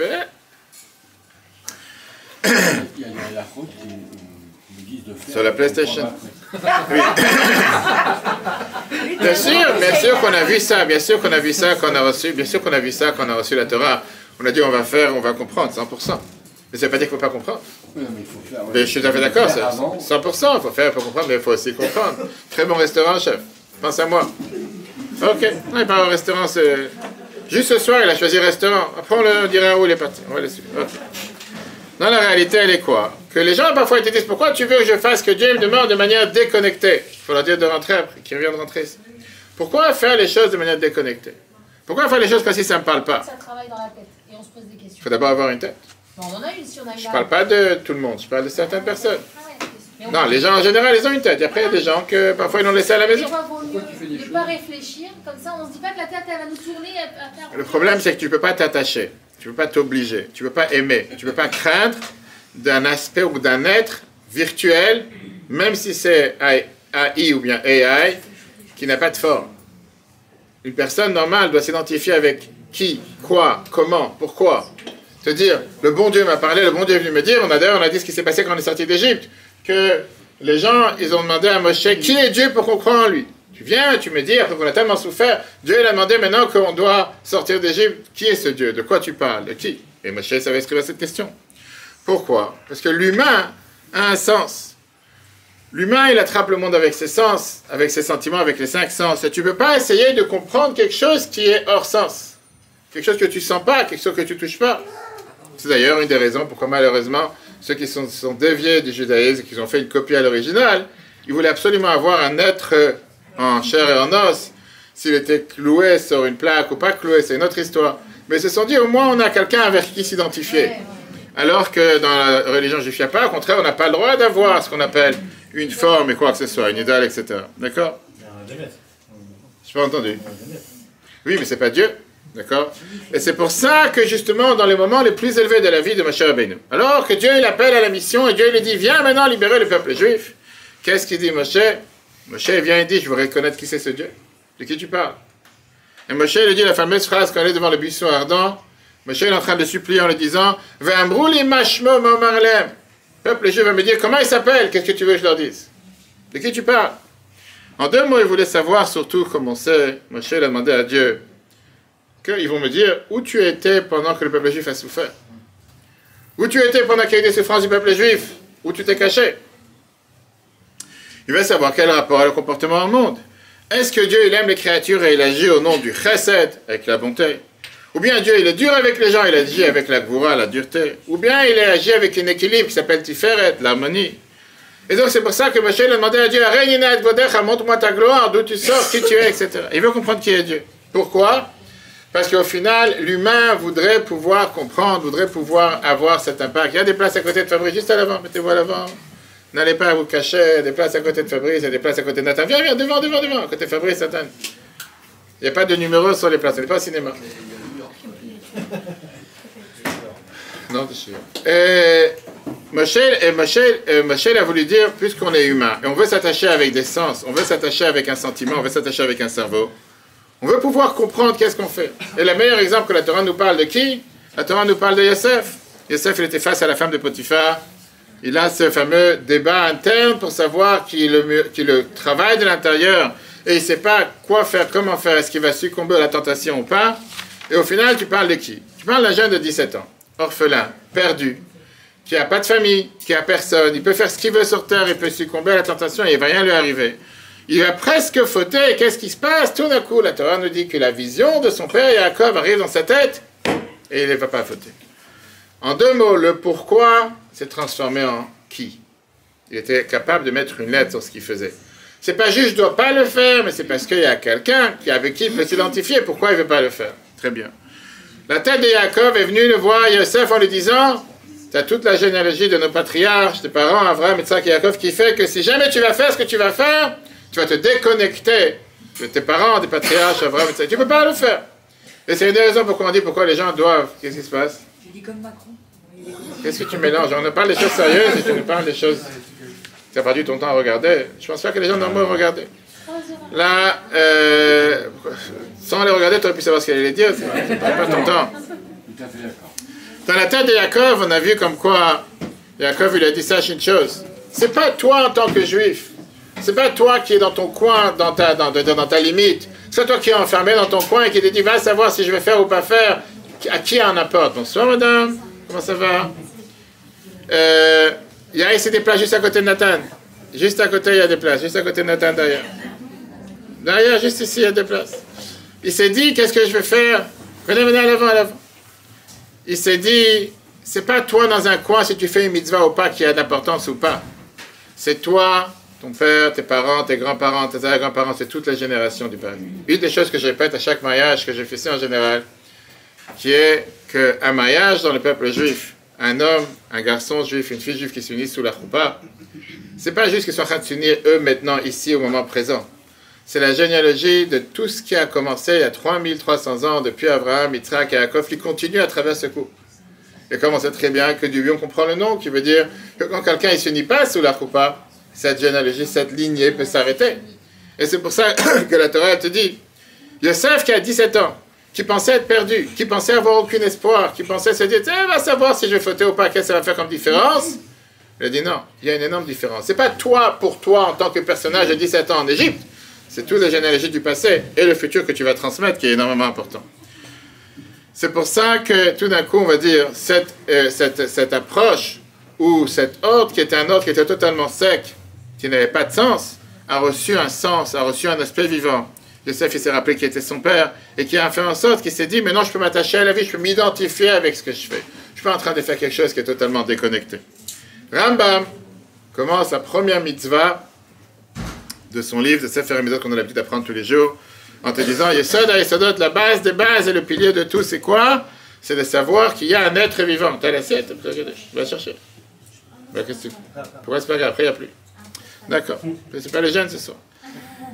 y a la faute qui disent de faire. sur la PlayStation. Oui. Bien sûr qu'on a vu ça, bien sûr qu'on a vu ça quand on a reçu, bien sûr qu'on a vu ça quand on a reçu la Torah. On a dit on va faire, on va comprendre 100%. Mais ça veut pas dire qu'il ne faut pas comprendre. Oui, mais il faut faire. Mais je suis tout à fait d'accord, 100%, il faut faire, il faut comprendre, mais il faut aussi comprendre. Très bon restaurant, chef. Pense à moi. Ok, non, il part au restaurant, c'est... Juste ce soir, il a choisi restaurant. Après, on dira où il est parti. On va le suivre. Okay. Non, la réalité, elle est quoi? Que les gens, parfois, ils te disent, pourquoi tu veux que je fasse que Dieu me demande de manière déconnectée? Il faut leur dire de rentrer après, qu'ils reviennent de rentrer ici. Pourquoi faire les choses de manière déconnectée? Pourquoi faire les choses comme si ça ne me parle pas? Ça travaille dans la tête et on se pose des questions. Il faut d'abord avoir une tête. Bon, on en a une si on a une. Je ne parle pas de tout le monde, je parle de certaines personnes. Ah ouais. Non, les gens en général, ils ont une tête. Et après, il y a des gens que parfois ils l'ont laissé à la Des maison. fois, vaut mieux ne pas réfléchir, comme ça on se dit pas que la tête elle va nous tourner à faire. Le problème, c'est que tu ne peux pas t'attacher, tu ne peux pas t'obliger, tu ne peux pas aimer, tu ne peux pas craindre d'un aspect ou d'un être virtuel, même si c'est AI ou bien AI, qui n'a pas de forme. Une personne normale doit s'identifier avec qui, quoi, comment, pourquoi. Te dire, le bon Dieu m'a parlé, le bon Dieu est venu me dire, on a dit ce qui s'est passé quand on est sorti d'Égypte, que les gens, ils ont demandé à Moshe, qui est Dieu pour qu'on croie en lui? Tu viens, tu me dis, après qu'on a tellement souffert, Dieu il a demandé maintenant qu'on doit sortir d'Égypte, qui est ce Dieu? De quoi tu parles? De qui? Et Moshe savait ce que c'était cette question. Pourquoi? Parce que l'humain a un sens. L'humain, il attrape le monde avec ses sens, avec ses sentiments, avec les 5 sens. Et tu ne peux pas essayer de comprendre quelque chose qui est hors sens. Quelque chose que tu ne sens pas, quelque chose que tu ne touches pas. C'est d'ailleurs une des raisons pourquoi malheureusement, ceux qui sont déviés du judaïsme et qui ont fait une copie à l'original, ils voulaient absolument avoir un être en chair et en os. S'il était cloué sur une plaque ou pas cloué, c'est une autre histoire. Mais ils se sont dit, au moins on a quelqu'un avec qui s'identifier. Alors que dans la religion juive, il n'y a pas, au contraire, on n'a pas le droit d'avoir ce qu'on appelle une forme et quoi que ce soit, une idole, etc. D'accord? Je n'ai pas entendu. Oui, mais c'est pas Dieu. D'accord? Et c'est pour ça que justement, dans les moments les plus élevés de la vie de Moshe Rabbeinu, alors que Dieu il appelle à la mission et Dieu il dit, viens maintenant libérer le peuple juif, qu'est-ce qu'il dit Moshe? Moshe vient et dit, je veux reconnaître qui c'est ce Dieu. De qui tu parles? Et Moshe lui dit la fameuse phrase quand il est devant le buisson ardent. Moshe est en train de supplier en lui disant, V'ambrou mashmo momarlem. Peuple juif va me dire, comment il s'appelle? Qu'est-ce que tu veux que je leur dise? De qui tu parles? En 2 mots, il voulait savoir surtout comment c'est. Moshe il a demandé à Dieu, qu'ils vont me dire où tu étais pendant que le peuple juif a souffert. Où tu étais pendant qu'il y a eu des souffrances du peuple juif. Où tu t'es caché. Il veut savoir quel rapport a le comportement au monde. Est-ce que Dieu il aime les créatures et il agit au nom du chesed, avec la bonté? Ou bien Dieu il est dur avec les gens, il agit avec la gvoura, la dureté? Ou bien il agit avec un équilibre qui s'appelle tiferet, l'harmonie? Et donc c'est pour ça que Moshe a demandé à Dieu, montre-moi ta gloire, d'où tu sors, qui tu es, etc. Il veut comprendre qui est Dieu. Pourquoi? Parce qu'au final, l'humain voudrait pouvoir comprendre, voudrait pouvoir avoir cet impact. Il y a des places à côté de Fabrice, juste à l'avant, mettez-vous à l'avant. N'allez pas vous cacher, des places à côté de Fabrice, il y a des places à côté de Nathan. Viens, devant, à côté de Fabrice, Nathan. Il n'y a pas de numéro sur les places, on n'est pas au cinéma. Non, je suis. Moshe a voulu dire, puisqu'on est humain, et on veut s'attacher avec des sens, on veut s'attacher avec un sentiment, on veut s'attacher avec un cerveau, on veut pouvoir comprendre qu'est-ce qu'on fait. Et le meilleur exemple que la Torah nous parle de qui? La Torah nous parle de Yosef. Yosef, il était face à la femme de Potiphar. Il a ce fameux débat interne pour savoir qui le travail de l'intérieur et il ne sait pas quoi faire, comment faire, est-ce qu'il va succomber à la tentation ou pas. Et au final, tu parles de qui? Tu parles d'un jeune de 17 ans, orphelin, perdu, qui n'a pas de famille, qui n'a personne. Il peut faire ce qu'il veut sur terre, il peut succomber à la tentation et il ne va rien lui arriver. Il va presque fauter, et qu'est-ce qui se passe? Tout d'un coup, la Torah nous dit que la vision de son père Yaakov arrive dans sa tête et il ne va pas fauter. En 2 mots, le pourquoi s'est transformé en qui. Il était capable de mettre une lettre sur ce qu'il faisait. C'est pas juste je ne dois pas le faire, mais c'est parce qu'il y a quelqu'un avec qui il peut s'identifier. Pourquoi il ne veut pas le faire? Très bien. La tête de Yaakov est venue le voir Yosef en lui disant, tu as toute la généalogie de nos patriarches, tes parents, Abraham, Isaac et Yaakov, qui fait que si jamais tu vas faire ce que tu vas faire, tu vas te déconnecter de tes parents, des patriarches, Abraham, Isaac. Tu ne peux pas le faire. Et c'est une des raisons pourquoi on dit pourquoi les gens doivent. Qu'est-ce qui se passe? J'ai dit comme Macron. Qu'est-ce que tu mélanges? On ne parle des choses sérieuses et tu nous parles des choses... Tu as perdu ton temps à regarder. Je pense pas que les gens normaux regardent. Là, sans les regarder, tu aurais pu savoir ce qu'elle allait dire, c'est pas ton temps. Tout à fait d'accord. Dans la tête de Yaakov, on a vu comme quoi Yaakov il a dit sache une chose. C'est pas toi en tant que juif. C'est pas toi qui es dans ton coin, dans ta limite. C'est toi qui es enfermé dans ton coin et qui te dit va savoir si je vais faire ou pas faire. À qui en importe. Bonsoir madame. Comment ça va? Il y a ici des places juste à côté de Nathan. Juste à côté il y a des places. Juste à côté de Nathan derrière. Derrière, juste ici il y a des places. Il s'est dit qu'est-ce que je vais faire? Venez à l'avant, à l'avant. Il s'est dit, c'est pas toi dans un coin si tu fais une mitzvah ou pas qui a d'importance ou pas. C'est toi, ton père, tes parents, tes grands-parents, tes arrière-grands-parents, c'est toute la génération du paradis. Une des choses que je répète à chaque mariage que je fais en général, qui est qu'un mariage dans le peuple juif, un homme, un garçon juif, une fille juive qui s'unissent sous la choupa, c'est pas juste qu'ils sont en train de s'unir eux maintenant, ici, au moment présent. C'est la généalogie de tout ce qui a commencé il y a 3300 ans, depuis Abraham, Yitzhak et Yaakov, qui continue à travers ce couple. Et comme on sait très bien que du lui on comprend le nom, qui veut dire que quand quelqu'un ne s'unit pas sous la choupa, cette généalogie, cette lignée peut s'arrêter. Et c'est pour ça que la Torah te dit, Yosef qui a 17 ans, qui pensait être perdu, qui pensait avoir aucun espoir, qui pensait se dire, va savoir si je vais fauter ou pas, qu'est-ce que ça va faire comme différence. Il a dit non, il y a une énorme différence. C'est pas toi pour toi en tant que personnage de 17 ans en Égypte. C'est toute la généalogie du passé et le futur que tu vas transmettre qui est énormément important. C'est pour ça que tout d'un coup, on va dire, cette approche ou cet ordre qui était un ordre qui était totalement sec, qui n'avait pas de sens, a reçu un sens, a reçu un aspect vivant. Joseph, il s'est rappelé qui était son père et qui a fait en sorte qu'il s'est dit, mais non, je peux m'attacher à la vie, je peux m'identifier avec ce que je fais. Je suis pas en train de faire quelque chose qui est totalement déconnecté. Rambam commence la première mitzvah de son livre, de Sefer HaMitzvot qu'on a l'habitude d'apprendre tous les jours, en te disant, Yesod HaYesodot, la base des bases et le pilier de tout, c'est quoi? C'est de savoir qu'il y a un être vivant. T'as l'assiette? Va chercher. Pourquoi c'est pas grave? Après, il n'y a plus. D'accord. C'est pas le jeune ce soir.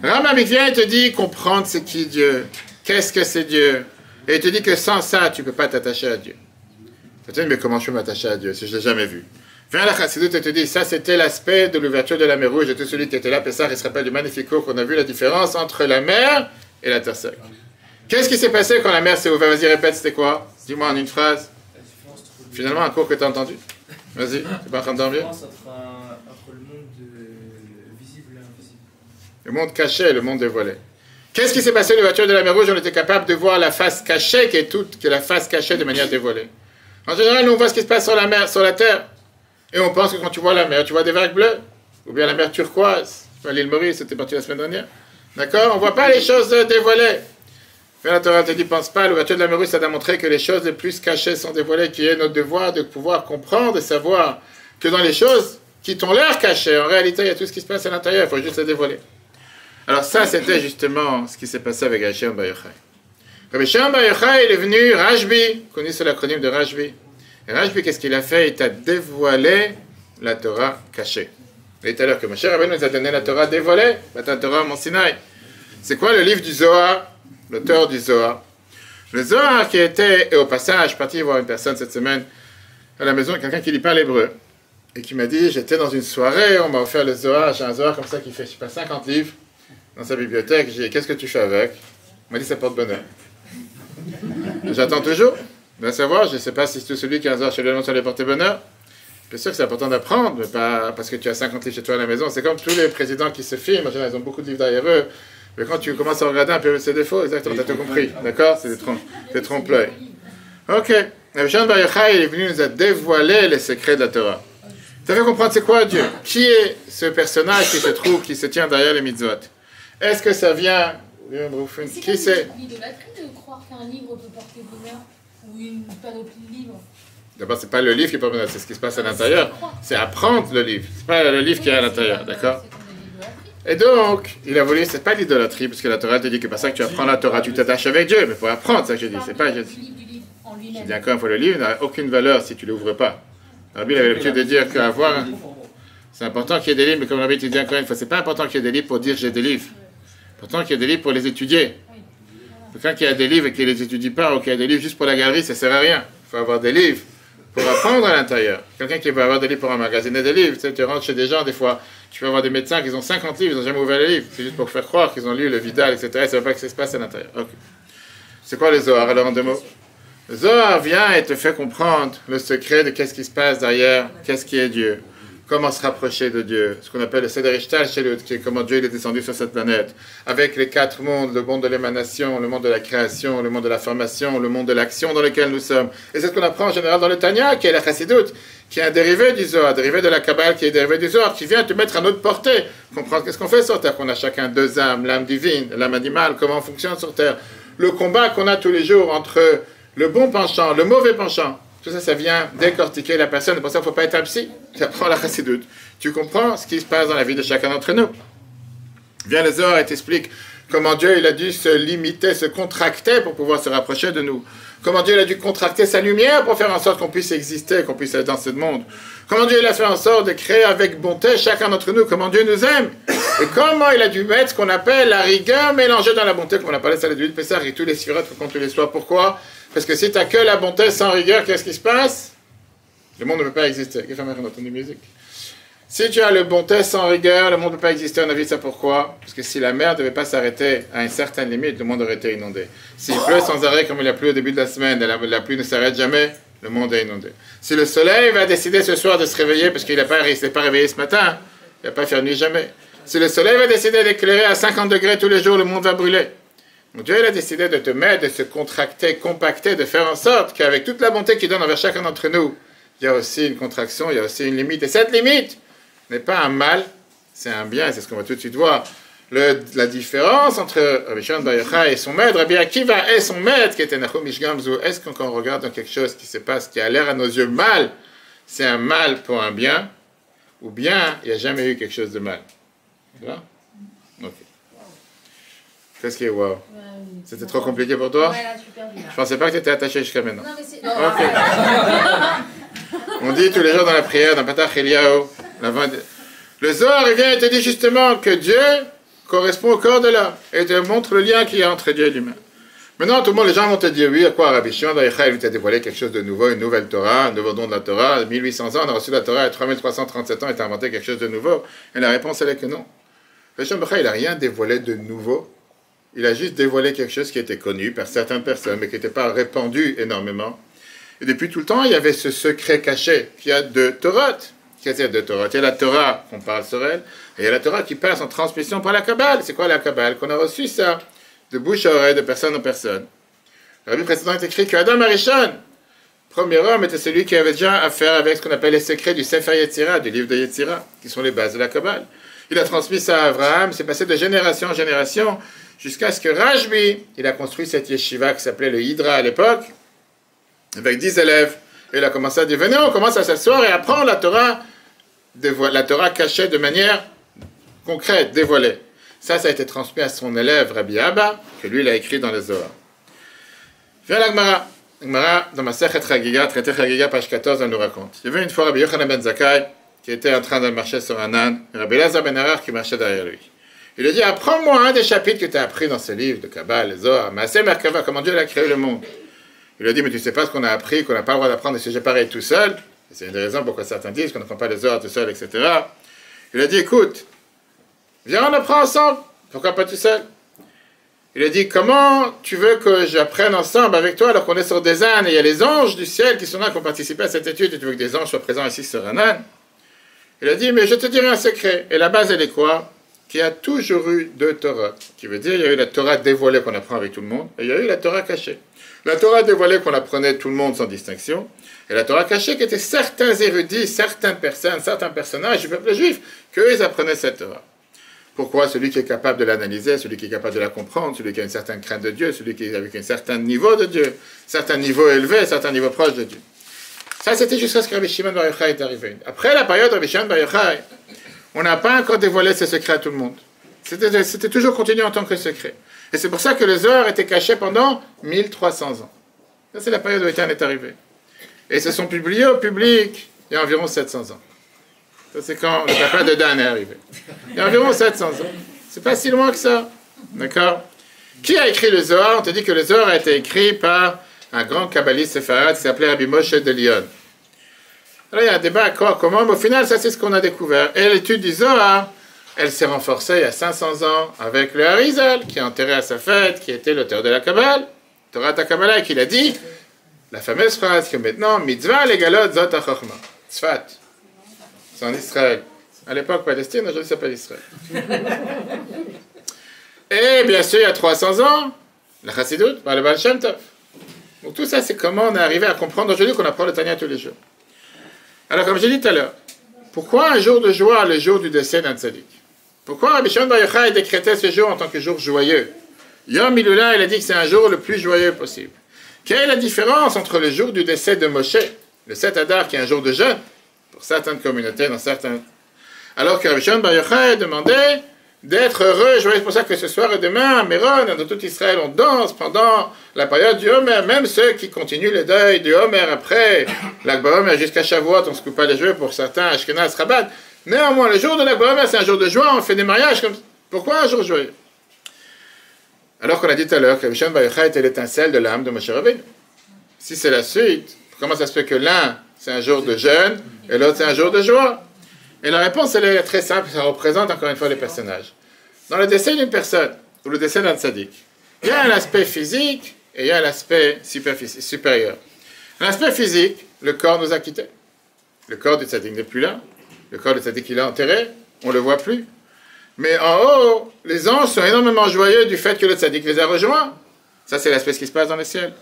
Rambam vient et te dit, comprendre c'est qui Dieu? Qu'est-ce que c'est Dieu? Et il te dit que sans ça, tu ne peux pas t'attacher à Dieu. Tu te dis, mais comment je peux m'attacher à Dieu si je ne l'ai jamais vu? Viens à la Chassidut et te dit, ça c'était l'aspect de l'ouverture de la mer Rouge, et tout celui qui était là, Pessah, il se rappelle du magnifique cours qu'on a vu la différence entre la mer et la terre sec. Qu'est-ce qui s'est passé quand la mer s'est ouverte? Vas-y, répète, c'était quoi? Dis-moi en une phrase. Finalement, un cours que tu as entendu. Vas-y, tu es pas en train de dormir? Entre le monde visible et invisible. Le monde caché et le monde dévoilé. Qu'est-ce qui s'est passé de l'ouverture de la mer Rouge? On était capable de voir la face cachée qui est la face cachée de manière dévoilée. En général, nous on voit ce qui se passe sur la mer, sur la terre. Et on pense que quand tu vois la mer, tu vois des vagues bleues, ou bien la mer turquoise. L'île Maurice, c'était parti la semaine dernière. D'accord? On ne voit pas les choses dévoilées. Mais la Torah te dit, pense pas, l'ouverture de la mer Rouge, ça a montré que les choses les plus cachées sont dévoilées, qui est notre devoir de pouvoir comprendre et savoir que dans les choses qui t'ont l'air cachées, en réalité, il y a tout ce qui se passe à l'intérieur, il faut juste les dévoiler. Alors ça, c'était justement ce qui s'est passé avec Rabbi Shimon Bar Yochai. Rabbi Shimon Bar Yochai, il est venu, Rashbi, connu sous l'acronyme de Rashbi. Et Rashbi, qu'est-ce qu'il a fait? Il t'a dévoilé la Torah cachée. Et tout à l'heure que Moshe Rabbeinu nous a donné la Torah dévoilée, la Torah Mont Sinaï. C'est quoi le livre du Zohar? L'auteur du Zohar. Le Zohar qui était, et au passage, parti voir une personne cette semaine à la maison, quelqu'un qui lit pas l'hébreu, et qui m'a dit, j'étais dans une soirée, on m'a offert le Zohar, j'ai un Zohar comme ça qui fait, je sais pas, 50 livres dans sa bibliothèque. J'ai dit, qu'est-ce que tu fais avec? Il m'a dit, ça porte bonheur. J'attends toujours. Bien savoir, je ne sais pas si tout celui qui a un Zohar chez lui, ça lui porter bonheur. Bien sûr que c'est important d'apprendre, mais pas parce que tu as 50 livres chez toi à la maison. C'est comme tous les présidents qui se filment, en général, ils ont beaucoup de livres derrière eux. Mais quand tu commences à regarder un peu ses défauts, exactement, tu as tout compris. D'accord? C'est des trompe-l'œil. Ok. Rabbi Shimon Bar Yochai, il est venu nous a dévoilé les secrets de la Torah. Ça fait comprendre c'est quoi Dieu? Qui est ce personnage qui se trouve, qui se tient derrière les mitzvot? Est-ce que ça vient... Qui c'est? L'idolâtrie de croire qu'un livre peut porter bonheur ou une panoplie de livres. D'abord, c'est pas le livre qui porte bonheur, c'est ce qui se passe à l'intérieur. C'est apprendre le livre. C'est pas le livre qui est à l'intérieur, d'accord? Et donc, il a voulu, c'est pas l'idolâtrie, parce que la Torah te dit que par ça que tu apprends la Torah, tu t'attaches avec Dieu, mais pour apprendre, ça que je dis, c'est pas... Je dis encore une fois, le livre n'a aucune valeur si tu ne l'ouvres pas. Rabbi avait l'habitude de dire qu'avoir... C'est important qu'il y ait des livres, mais comme Rabbi te dit encore une fois, c'est pas important qu'il y ait des livres pour dire j'ai des livres. C'est important qu'il y ait des livres pour les étudier. Quelqu'un qui a des livres et qui ne les étudie pas, ou qui a des livres juste pour la galerie, ça ne sert à rien. Il faut avoir des livres pour apprendre à l'intérieur. Quelqu'un qui veut avoir des livres pour emmagasiner des livres, tu sais, tu rentres chez des gens, des fois, Tu peux avoir des médecins qui ont 50 livres, ils n'ont jamais ouvert les livres. C'est juste pour faire croire qu'ils ont lu le Vidal, etc. Ils ne savent pas ce qui se passe à l'intérieur. Okay. C'est quoi le Zohar, alors en deux mots? Le Zohar vient et te fait comprendre le secret de qu'est-ce qui se passe derrière, qu'est-ce qui est Dieu, comment se rapprocher de Dieu, ce qu'on appelle le Seder Ishtal Shelut, qui est comment Dieu est descendu sur cette planète, avec les 4 mondes, le monde de l'émanation, le monde de la création, le monde de la formation, le monde de l'action dans lequel nous sommes. Et c'est ce qu'on apprend en général dans le Tanya, qui est la Chassidut, qui est un dérivé du Zohar, dérivé de la Kabbale, qui est dérivé du Zohar, qui vient te mettre à notre portée, comprendre qu'est-ce qu'on fait sur Terre, qu'on a chacun 2 âmes, l'âme divine, l'âme animale, comment on fonctionne sur Terre, le combat qu'on a tous les jours entre le bon penchant, le mauvais penchant. Tout ça, ça vient décortiquer la personne. C'est pour ça qu'il ne faut pas être un psy. Tu apprends la Chassidut. Tu comprends ce qui se passe dans la vie de chacun d'entre nous. Viens le Zohar et t'explique comment Dieu il a dû se limiter, se contracter pour pouvoir se rapprocher de nous. Comment Dieu il a dû contracter sa lumière pour faire en sorte qu'on puisse exister, qu'on puisse être dans ce monde. Comment Dieu il a fait en sorte de créer avec bonté chacun d'entre nous. Comment Dieu nous aime. Et comment il a dû mettre ce qu'on appelle la rigueur mélangée dans la bonté, comme on a parlé de ça, de Pessah et tous les sphirates qu'on compte tous les soirs. Pourquoi? Parce que si tu n'as que la bonté sans rigueur, qu'est-ce qui se passe? Le monde ne peut pas exister. Si tu as la bonté sans rigueur, le monde ne peut pas exister. On a vu ça pourquoi? Parce que si la mer ne devait pas s'arrêter à une certaine limite, le monde aurait été inondé. S'il pleut sans arrêt comme il a plu au début de la semaine, la pluie ne s'arrête jamais, le monde est inondé. Si le soleil va décider ce soir de se réveiller, parce qu'il ne s'est pas réveillé ce matin, il ne va pas faire nuit jamais. Si le soleil va décider d'éclairer à 50 degrés tous les jours, le monde va brûler. Donc Dieu il a décidé de te mettre, de se contracter, compacter, de faire en sorte qu'avec toute la bonté qu'il donne envers chacun d'entre nous, il y a aussi une contraction, il y a aussi une limite. Et cette limite n'est pas un mal, c'est un bien, c'est ce qu'on va tout de suite voir. La différence entre Rabbi Shimon Bar Yochai et son maître, Rabbi Akiva et son maître, qui était Nachum Ish Gamzu, est-ce qu'on quand on regarde dans quelque chose qui se passe, qui a l'air à nos yeux mal, c'est un mal pour un bien, ou bien il n'y a jamais eu quelque chose de mal? Tu vois? Ok. Qu'est-ce qui est wow? C'était trop compliqué pour toi? Ouais, là, je suis perdue, là. Je pensais pas que tu étais attaché jusqu'à maintenant. Non, mais c'est... On dit tous les jours dans la prière, dans Patach Eliyahu, le Zohar il vient et te dit justement que Dieu correspond au corps de l'homme et te montre le lien qu'il y a entre Dieu et l'humain. Maintenant, tout le monde, les gens vont te dire, oui, à quoi Rabbi Shimon Bar Yochai lui t'a dévoilé quelque chose de nouveau, une nouvelle Torah, un nouveau don de la Torah, 1800 ans, on a reçu la Torah, à 3337 ans, il t'a inventé quelque chose de nouveau. Et la réponse, elle est que non. Rabbi Shimon Bar Yochai, il n'a rien dévoilé de nouveau. Il a juste dévoilé quelque chose qui était connu par certaines personnes, mais qui n'était pas répandu énormément. Et depuis tout le temps, il y avait ce secret caché qu'il y a de Torah. Qu'est-ce qu'il y a de Torah? Il y a la Torah qu'on parle sur elle, et il y a la Torah qui passe en transmission par la Kabbale. C'est quoi la Kabbale? Qu'on a reçu ça de bouche à oreille, de personne en personne. Le rabbi précédent est écrit que Adam Arishon, premier homme, était celui qui avait déjà affaire avec ce qu'on appelle les secrets du Sefer Yetzira, du livre de Yetzira, qui sont les bases de la Kabbale. Il a transmis ça à Abraham, c'est passé de génération en génération, jusqu'à ce que Rajbi, il a construit cette yeshiva qui s'appelait le Hydra à l'époque, avec 10 élèves. Et il a commencé à dire, venez, on commence à s'asseoir et apprendre la Torah cachée de manière concrète, dévoilée. Ça a été transmis à son élève, Rabbi Abba, que lui, il a écrit dans les Zohar. Viens la Gemara. La Gemara, dans ma Sechet Chagiga, traité Chagiga, page 14, elle nous raconte. Il y avait une fois Rabbi Yochanan ben Zakkai, qui était en train de marcher sur un âne, et Rabbi Elazar ben Harar qui marchait derrière lui. Il lui dit, apprends-moi un des chapitres que tu as appris dans ce livre de Kabbale, les Zohar, Maaseh Merkava, comment Dieu a créé le monde. Il lui a dit, mais tu ne sais pas ce qu'on a appris, qu'on n'a pas le droit d'apprendre des sujets pareils tout seul. Et c'est une des raisons pourquoi certains disent qu'on n'apprend pas les Zohar tout seul, etc. Il a dit, écoute, viens, on apprend ensemble. Pourquoi pas tout seul? Il a dit, comment tu veux que j'apprenne ensemble avec toi alors qu'on est sur des ânes et il y a les anges du ciel qui sont là, qui ont participé à cette étude et tu veux que des anges soient présents ici sur un âne? Il a dit, mais je te dirai un secret. Et la base, elle est quoi? Qu'il y a toujours eu 2 Torahs. Qui veut dire, il y a eu la Torah dévoilée qu'on apprend avec tout le monde et il y a eu la Torah cachée. La Torah dévoilée qu'on apprenait tout le monde sans distinction, et la Torah cachée qui était certains érudits, certaines personnes, certains personnages du peuple juif, qu'eux ils apprenaient cette Torah. Pourquoi? Celui qui est capable de l'analyser, celui qui est capable de la comprendre, celui qui a une certaine crainte de Dieu, celui qui est avec un certain niveau de Dieu, certain niveau élevé, certain niveau proche de Dieu. Ça c'était jusqu'à ce que Rabbi Shimon Bar Yochai est arrivé. Après la période de Rabbi Shimon Bar Yochai, on n'a pas encore dévoilé ce secret à tout le monde. C'était toujours continué en tant que secret. Et c'est pour ça que le Zohar était caché pendant 1300 ans. Ça, c'est la période où Éternel est arrivé. Et ils se sont publiés au public il y a environ 700 ans. Ça, c'est quand le papa de Dan est arrivé. Il y a environ 700 ans. C'est pas si loin que ça. D'accord? Qui a écrit le Zohar? On te dit que le Zohar a été écrit par un grand kabbaliste séfarade qui s'appelait Rabbi Moshe de Lyon. Alors il y a un débat quoi, comment, mais au final, ça c'est ce qu'on a découvert. Et l'étude du Zohar, elle s'est renforcée il y a 500 ans avec le Harizal, qui est enterré à sa fête, qui était l'auteur de la Kabbale, Torah Kabbalah, qui l'a dit, la fameuse phrase que maintenant, mitzvah legalot zot ha-chokhma. Tzfat. C'est en Israël. À l'époque Palestine, aujourd'hui ça s'appelle Israël. Et bien sûr, il y a 300 ans, la Chassidoute par le Baal Shem Tov. Donc tout ça, c'est comment on est arrivé à comprendre aujourd'hui qu'on apprend le Tanya tous les jours. Alors, comme j'ai dit tout à l'heure, pourquoi un jour de joie, le jour du décès d'un tzaddik? Pourquoi Rabbi Shimon Bar Yochai décrétait ce jour en tant que jour joyeux? Yom Hilula, il a dit que c'est un jour le plus joyeux possible. Quelle est la différence entre le jour du décès de Moshe, le 7 Adar, qui est un jour de jeûne, pour certaines communautés, dans certains... Alors que Rabbi Shimon Bar Yochai demandait d'être heureux, joyeux. C'est pour ça que ce soir et demain, à Méron, dans tout Israël, on danse pendant la période du Homer. Même ceux qui continuent le deuil du Homer après l'Akba Homer jusqu'à Shavuot, on ne se coupe pas les cheveux pour certains, Ashkenaz, Rabat. Néanmoins, le jour de l'Akba Homer, c'est un jour de joie, on fait des mariages comme ça. Pourquoi un jour joyeux? Alors qu'on a dit tout à l'heure que Rabbi Shimon Bar Yochai était l'étincelle de l'âme de Moshe Rabbeinu. Si c'est la suite, comment ça se fait que l'un, c'est un jour de jeûne, et l'autre, c'est un jour de joie? Et la réponse, elle est très simple, ça représente encore une fois les personnages. Dans le décès d'une personne, ou le décès d'un tzaddik, il y a un aspect physique et il y a un aspect supérieur. L'aspect physique, le corps nous a quittés. Le corps du tzaddik n'est plus là. Le corps du tzaddik, il est enterré, on ne le voit plus. Mais en haut, les anges sont énormément joyeux du fait que le tzaddik les a rejoints. Ça, c'est l'aspect qui se passe dans le ciel.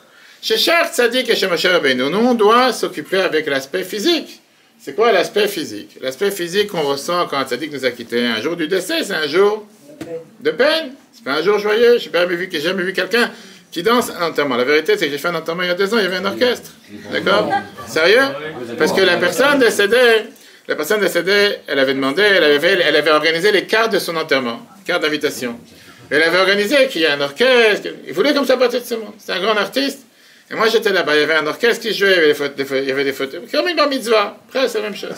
Chez chaque tzaddik et chez Moshe Rabbeinu, nous, on doit s'occuper avec l'aspect physique. C'est quoi l'aspect physique? L'aspect physique qu'on ressent quand un tzaddik nous a quittés. Un jour du décès, c'est un jour de peine. C'est pas un jour joyeux. Je n'ai jamais vu quelqu'un qui danse un enterrement. La vérité, c'est que j'ai fait un enterrement il y a 2 ans, il y avait un orchestre. D'accord? Sérieux? Parce que la personne décédée, elle avait demandé, elle avait organisé les cartes de son enterrement, cartes d'invitation. Elle avait organisé qu'il y ait un orchestre. Il voulait comme ça partir de ce monde. C'est un grand artiste. Et moi, j'étais là-bas, il y avait un orchestre qui jouait, il y avait des photos. Comme une bar mitzvah, après, c'est la même chose.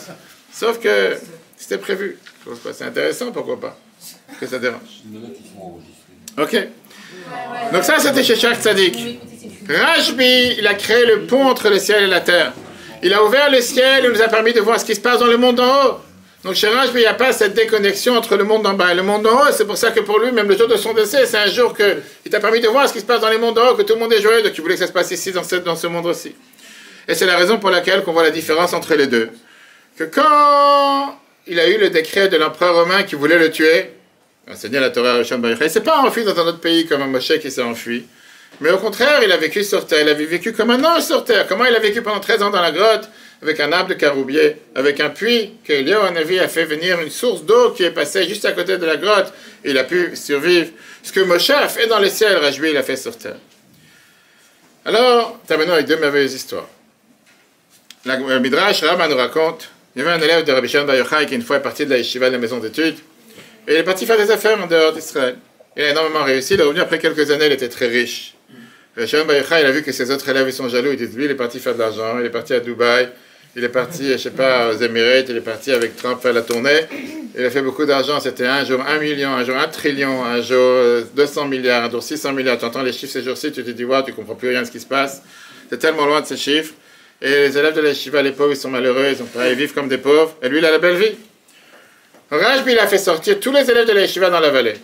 Sauf que c'était prévu. C'est intéressant, pourquoi pas? Que ça dérange. Ok. Donc ça, c'était chez chaque tzaddik. Rashbi, il a créé le pont entre le ciel et la terre. Il a ouvert le ciel et nous a permis de voir ce qui se passe dans le monde d'en haut. Donc chez Rashbi, il n'y a pas cette déconnexion entre le monde d'en bas et le monde d'en haut. C'est pour ça que pour lui, même le jour de son décès, c'est un jour qu'il t'a permis de voir ce qui se passe dans les mondes d'en haut, que tout le monde est joyeux, donc il voulait que ça se passe ici, dans ce monde aussi. Et c'est la raison pour laquelle qu'on voit la différence entre les deux. Que quand il a eu le décret de l'empereur romain qui voulait le tuer, enseigner la Torah à Rabbi Shimon Bar Yochai, il ne s'est pas enfui dans un autre pays comme un Moshe qui s'est enfui. Mais au contraire, il a vécu sur terre, il a vécu comme un ange sur terre. Comment il a vécu pendant 13 ans dans la grotte, avec un arbre de caroubier, avec un puits, que Eliyahu Hanavi a fait venir une source d'eau qui est passée juste à côté de la grotte, et il a pu survivre. Ce que Moshe a fait dans le ciel, Rashbi, il a fait sur terre. Alors, terminons avec 2 merveilleuses histoires. Le Midrash Rama nous raconte, il y avait un élève de Rabbi Shimon Bar Yochai qui une fois est parti de la yeshiva de la maison d'études, et il est parti faire des affaires en dehors d'Israël. Il a énormément réussi, il est revenu après quelques années, il était très riche. Rabbi Shimon Bar Yochai, il a vu que ses autres élèves ils sont jaloux, ils disent lui, il est parti faire de l'argent, il est parti à Dubaï, il est parti, je sais pas, aux Émirats, il est parti avec Trump faire la tournée, il a fait beaucoup d'argent, c'était un jour 1 million, un jour 1 trillion, un jour 200 milliards, un jour 600 milliards, tu entends les chiffres ces jours-ci, tu te dis, wow, tu comprends plus rien de ce qui se passe, c'est tellement loin de ces chiffres, et les élèves de la yeshiva, les pauvres, ils sont malheureux, ils vivent comme des pauvres, et lui, il a la belle vie. Rashbi, il a fait sortir tous les élèves de la yeshiva dans la vallée.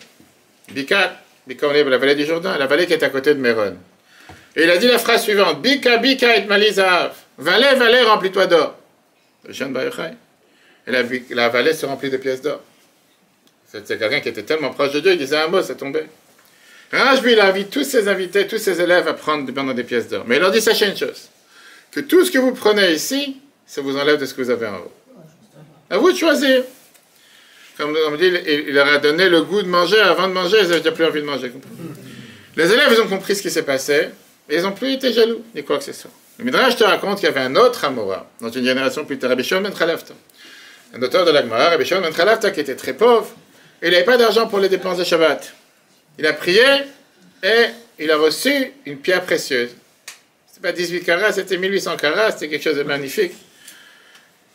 Bika, on est la vallée du Jourdain, la vallée qui est à côté de Méron. Et il a dit la phrase suivante, Bika, Bika et Malizav, vallée, vallée, remplis-toi d'or. Rabbi Bar Yochai. Et la vallée se remplit de pièces d'or. C'est quelqu'un qui était tellement proche de Dieu, il disait un mot, ça tombait. Rashbi, il a invité tous ses invités, tous ses élèves à prendre des pièces d'or. Mais il leur dit, sachez une chose, que tout ce que vous prenez ici, ça vous enlève de ce que vous avez en haut. À vous de choisir. Comme on dit, il leur a donné le goût de manger, avant de manger, ils n'avaient déjà plus envie de manger. Les élèves, ils ont compris ce qui s'est passé, et ils n'ont plus été jaloux, ni quoi que ce soit. Le Midrash te raconte qu'il y avait un autre Amora, dans une génération plus tard, Rabbi Shimon ben Chalavta. Un auteur de la Gemara, Rabbi Shimon ben Chalavta, qui était très pauvre, et il n'avait pas d'argent pour les dépenses de Shabbat. Il a prié, et il a reçu une pierre précieuse. C'était pas 18 carats, c'était 1800 carats, c'était quelque chose de magnifique.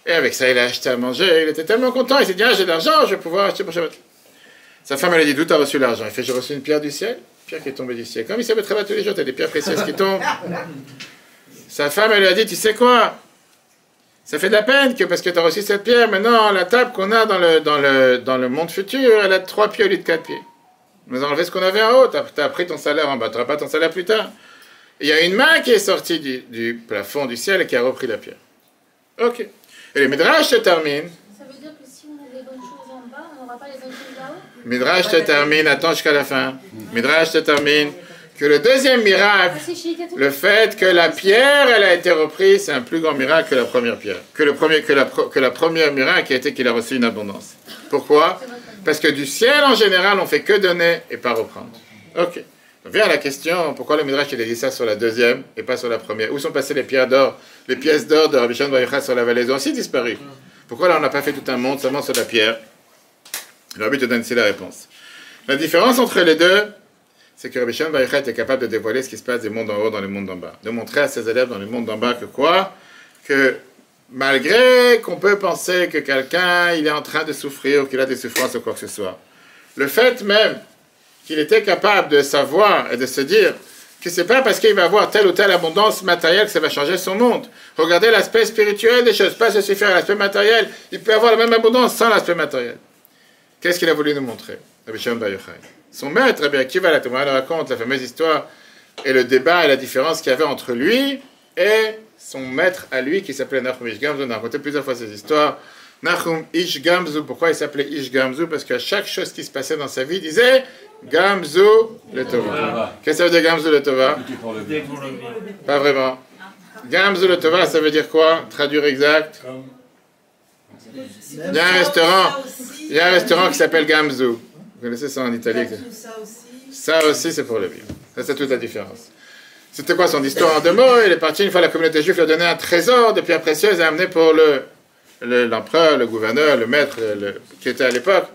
Et avec ça, il a acheté à manger, il était tellement content, il s'est dit, ah, j'ai de l'argent, je vais pouvoir acheter pour Shabbat. Sa femme, elle a dit, d'où tu as reçu l'argent? Il fait, j'ai reçu une pierre du ciel, une pierre qui est tombée du ciel. Comme il savait travailler tous les jours, tu as des pierres précieuses qui tombent. Sa femme, elle lui a dit, tu sais quoi? Ça fait de la peine que parce que tu as reçu cette pierre, maintenant la table qu'on a dans le monde futur, elle a 3 pieds au lieu de 4 pieds. On a enlevé ce qu'on avait en haut, tu as pris ton salaire en bas, tu n'auras pas ton salaire plus tard. Il y a une main qui est sortie du plafond du ciel et qui a repris la pierre. Ok. Et le Midrash se termine. Ça veut dire que si on a des bonnes choses en bas, on n'aura pas les bonnes choses là-haut? Midrash te termine, attends jusqu'à la fin. Midrash te termine que le deuxième miracle, le fait que la pierre, elle a été reprise, c'est un plus grand miracle que la première pierre. Que la première miracle qui a été qu'il a reçu une abondance. Pourquoi? Parce que du ciel, en général, on fait que donner et pas reprendre. Ok. On vient à la question, pourquoi le Midrash il a dit ça sur la deuxième et pas sur la première? Où sont passées les pierres d'or? Les pièces d'or de Rabbi Shimon Bar Yochai sur la vallée, elles ont aussi disparu. Pourquoi là on n'a pas fait tout un monde seulement sur la pierre? Le Rabbi te donne ici la réponse. La différence entre les deux, c'est que Rabbi Shimon Bar Yochai était capable de dévoiler ce qui se passe des mondes en haut dans les mondes d'en bas. De montrer à ses élèves dans les mondes d'en bas que quoi? Que malgré qu'on peut penser que quelqu'un il est en train de souffrir ou qu'il a des souffrances ou quoi que ce soit, le fait même qu'il était capable de savoir et de se dire que c'est pas parce qu'il va avoir telle ou telle abondance matérielle que ça va changer son monde. Regardez l'aspect spirituel des choses, pas se suffire à l'aspect matériel. Il peut avoir la même abondance sans l'aspect matériel. Qu'est-ce qu'il a voulu nous montrer? Rabbi Shimon Bar Yochai. Son maître, Rabbi Akiva, la Torah raconte la fameuse histoire et le débat et la différence qu'il y avait entre lui et son maître à lui qui s'appelait Nachum Ish Gamzu. On a raconté plusieurs fois ces histoires. Nachum Ish Gamzu, pourquoi il s'appelait Ish Gamzu? Parce qu'à chaque chose qui se passait dans sa vie, il disait Gamzu le Tova. Qu'est-ce que ça veut dire Gamzu le Tova? Pas vraiment. Gamzu le Tova, ça veut dire quoi? Traduire exact. Il y a un restaurant qui s'appelle Gamzu. Vous connaissez ça en Italie? Ça aussi, c'est pour le bien. Ça, c'est toute la différence. C'était quoi son histoire en 2 mots? Il est parti une fois, la communauté juive lui a donné un trésor de pierres précieuses et a amené pour l'empereur, le gouverneur, le maître qui était à l'époque,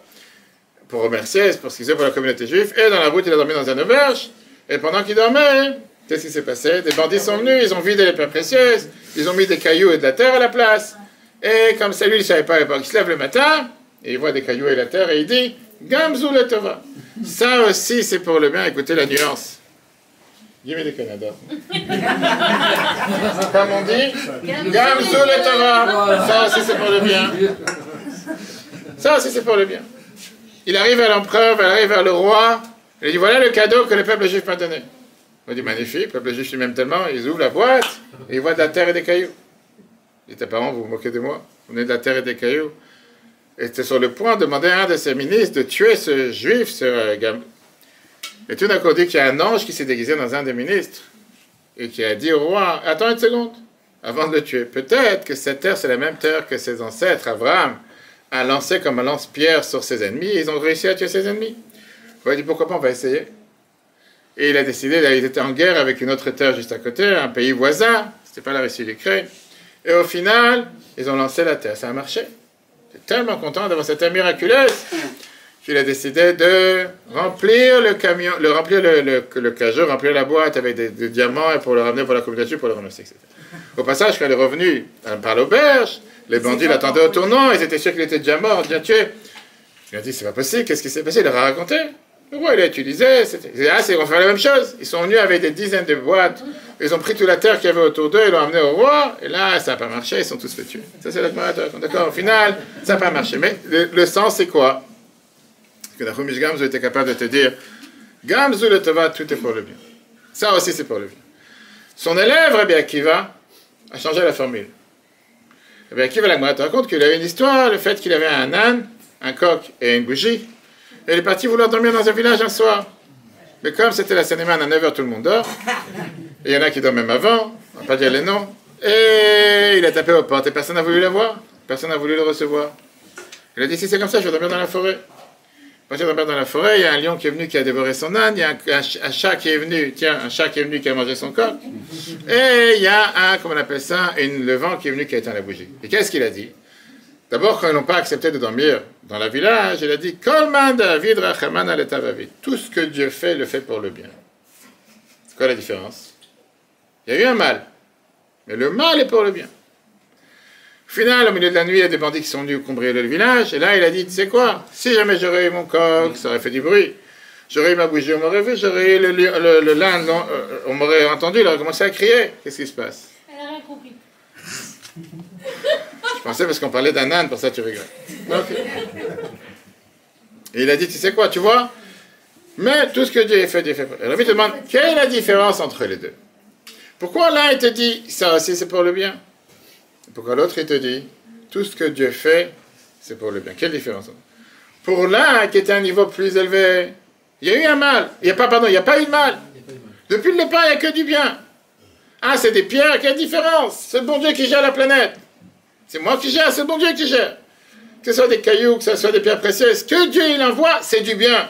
pour remercier, pour ce qu'il faisait pour la communauté juive. Et dans la route, il a dormi dans un auberge. Et pendant qu'il dormait, qu'est-ce qui s'est passé? Des bandits sont venus, ils ont vidé les pierres précieuses, ils ont mis des cailloux et de la terre à la place. Et comme ça, lui, il ne savait pas à l'époque, il se lève le matin, et il voit des cailloux et de la terre, et il dit Gamzu le Tova. Ça aussi, c'est pour le bien. Écoutez la nuance. Give me the Canada. Comme on dit, Gamzu le Tova. Ça aussi, c'est pour le bien. Ça aussi, c'est pour le bien. Il arrive à l'empereur, il arrive vers le roi, il dit voilà le cadeau que le peuple juif m'a donné. On dit magnifique, le peuple juif lui m'aime tellement, ils ouvrent la boîte, et ils voient de la terre et des cailloux. Il dit tes parents, vous vous moquez de moi, vous venez de la terre et des cailloux. Et c'était sur le point de demander à un de ses ministres de tuer ce juif, Et tout d'un coup, on dit qu'il y a un ange qui s'est déguisé dans un des ministres, et qui a dit au roi, attends une seconde, avant de le tuer, peut-être que cette terre, c'est la même terre que ses ancêtres, Abraham, a lancé comme un lance-pierre sur ses ennemis, et ils ont réussi à tuer ses ennemis. Il a dit, pourquoi pas, on va essayer. Et il a décidé, il était en guerre avec une autre terre juste à côté, un pays voisin, c'était pas la Russie, l'Ukraine. Et au final, ils ont lancé la terre, ça a marché. Il est tellement content d'avoir cette terre miraculeuse qu'il a décidé de remplir le camion, remplir le cajot, remplir la boîte avec des diamants et pour le ramener pour la communauté, pour le remercier, etc. Au passage, quand il est revenu par l'auberge, les bandits l'attendaient au tournant, ils étaient sûrs qu'il était déjà mort, déjà tué. Il a dit, c'est pas possible, qu'est-ce qui s'est passé? Il leur a raconté. Le roi, il a utilisé, ils vont faire la même chose. Ils sont venus avec des dizaines de boîtes, ils ont pris toute la terre qu'il y avait autour d'eux, ils l'ont amené au roi, et là, ça n'a pas marché, ils sont tous fait tuer. Ça, c'est l'admirateur. D'accord, au final, ça n'a pas marché. Mais le sens, c'est quoi? Que Nachum Ish Gamzu était capable de te dire, Gamzu le Tova, tout est pour le bien. Ça aussi, c'est pour le bien. Son élève, Rabbi Akiva, a changé la formule. Rabbi Akiva, la te raconte qu'il a eu une histoire, le fait qu'il avait un âne, un coq et une bougie. Et il est parti vouloir dormir dans un village un soir. Mais comme c'était la Seine-et-Marne, à 9h, tout le monde dort. Et il y en a qui dorment même avant, on va pas dire les noms. Et il a tapé aux portes et personne n'a voulu la voir. Personne n'a voulu le recevoir. Il a dit, si c'est comme ça, je vais dormir dans la forêt. Quand je vais dormir dans la forêt, il y a un lion qui est venu qui a dévoré son âne, il y a un chat qui est venu, un chat qui est venu qui a mangé son coq. Et il y a comment on appelle ça, le vent qui est venu qui a éteint la bougie. Et qu'est-ce qu'il a dit? D'abord, quand ils n'ont pas accepté de dormir dans le village, il a dit Kolman David Rachaman al-Etavavi. Tout ce que Dieu fait, le fait pour le bien. C'est quoi la différence? Il y a eu un mal, mais le mal est pour le bien. Au final, au milieu de la nuit, il y a des bandits qui sont venus cambrioler le village, et là, il a dit, tu sais quoi? Si jamais j'aurais eu mon coq, ça aurait fait du bruit. J'aurais eu ma bougie, on m'aurait vu, j'aurais eu le lin, on m'aurait entendu, il aurait commencé à crier. Qu'est-ce qui se passe? Elle n'a rien compris. Je pensais parce qu'on parlait d'un âne, pour ça tu rigoles. Ok. Et il a dit, tu sais quoi, tu vois, mais tout ce que Dieu a fait, Dieu fait pour. Et Rabbi te demande, quelle est la différence entre les deux? Pourquoi l'un il te dit, ça aussi c'est pour le bien? Pourquoi l'autre il te dit, tout ce que Dieu fait, c'est pour le bien? Quelle différence? Pour l'un qui était à un niveau plus élevé, il y a eu un mal. Il n'y a pas eu de mal. Depuis le départ, il n'y a que du bien. Ah, c'est des pierres, quelle différence? C'est le bon Dieu qui gère la planète. C'est moi qui gère, c'est le bon Dieu qui gère. Que ce soit des cailloux, que ce soit des pierres précieuses, que Dieu il envoie, c'est du bien.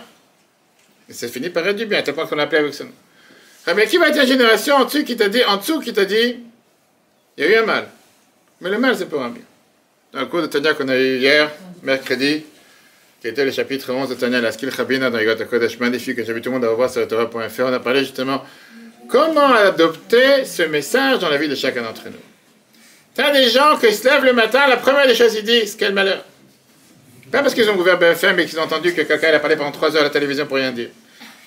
Et ça finit par être du bien, à tel point qu'on l'appelait avec son nom. Ah, mais qui va être une génération en dessous qui t'a dit, il y a eu un mal. Mais le mal, c'est pour un bien. Dans le cours de Tania qu'on a eu hier, mercredi, qui était le chapitre 11 de Tania, la Skil Chabina dans Yirat HaKodesh, magnifique, que j'invite tout le monde à revoir sur le Torah.fr, on a parlé justement comment adopter ce message dans la vie de chacun d'entre nous. T'as des gens qui se lèvent le matin, la première des choses ils disent, quel malheur. Pas parce qu'ils ont ouvert BFM et qu'ils ont entendu que quelqu'un a parlé pendant 3 heures à la télévision pour rien dire.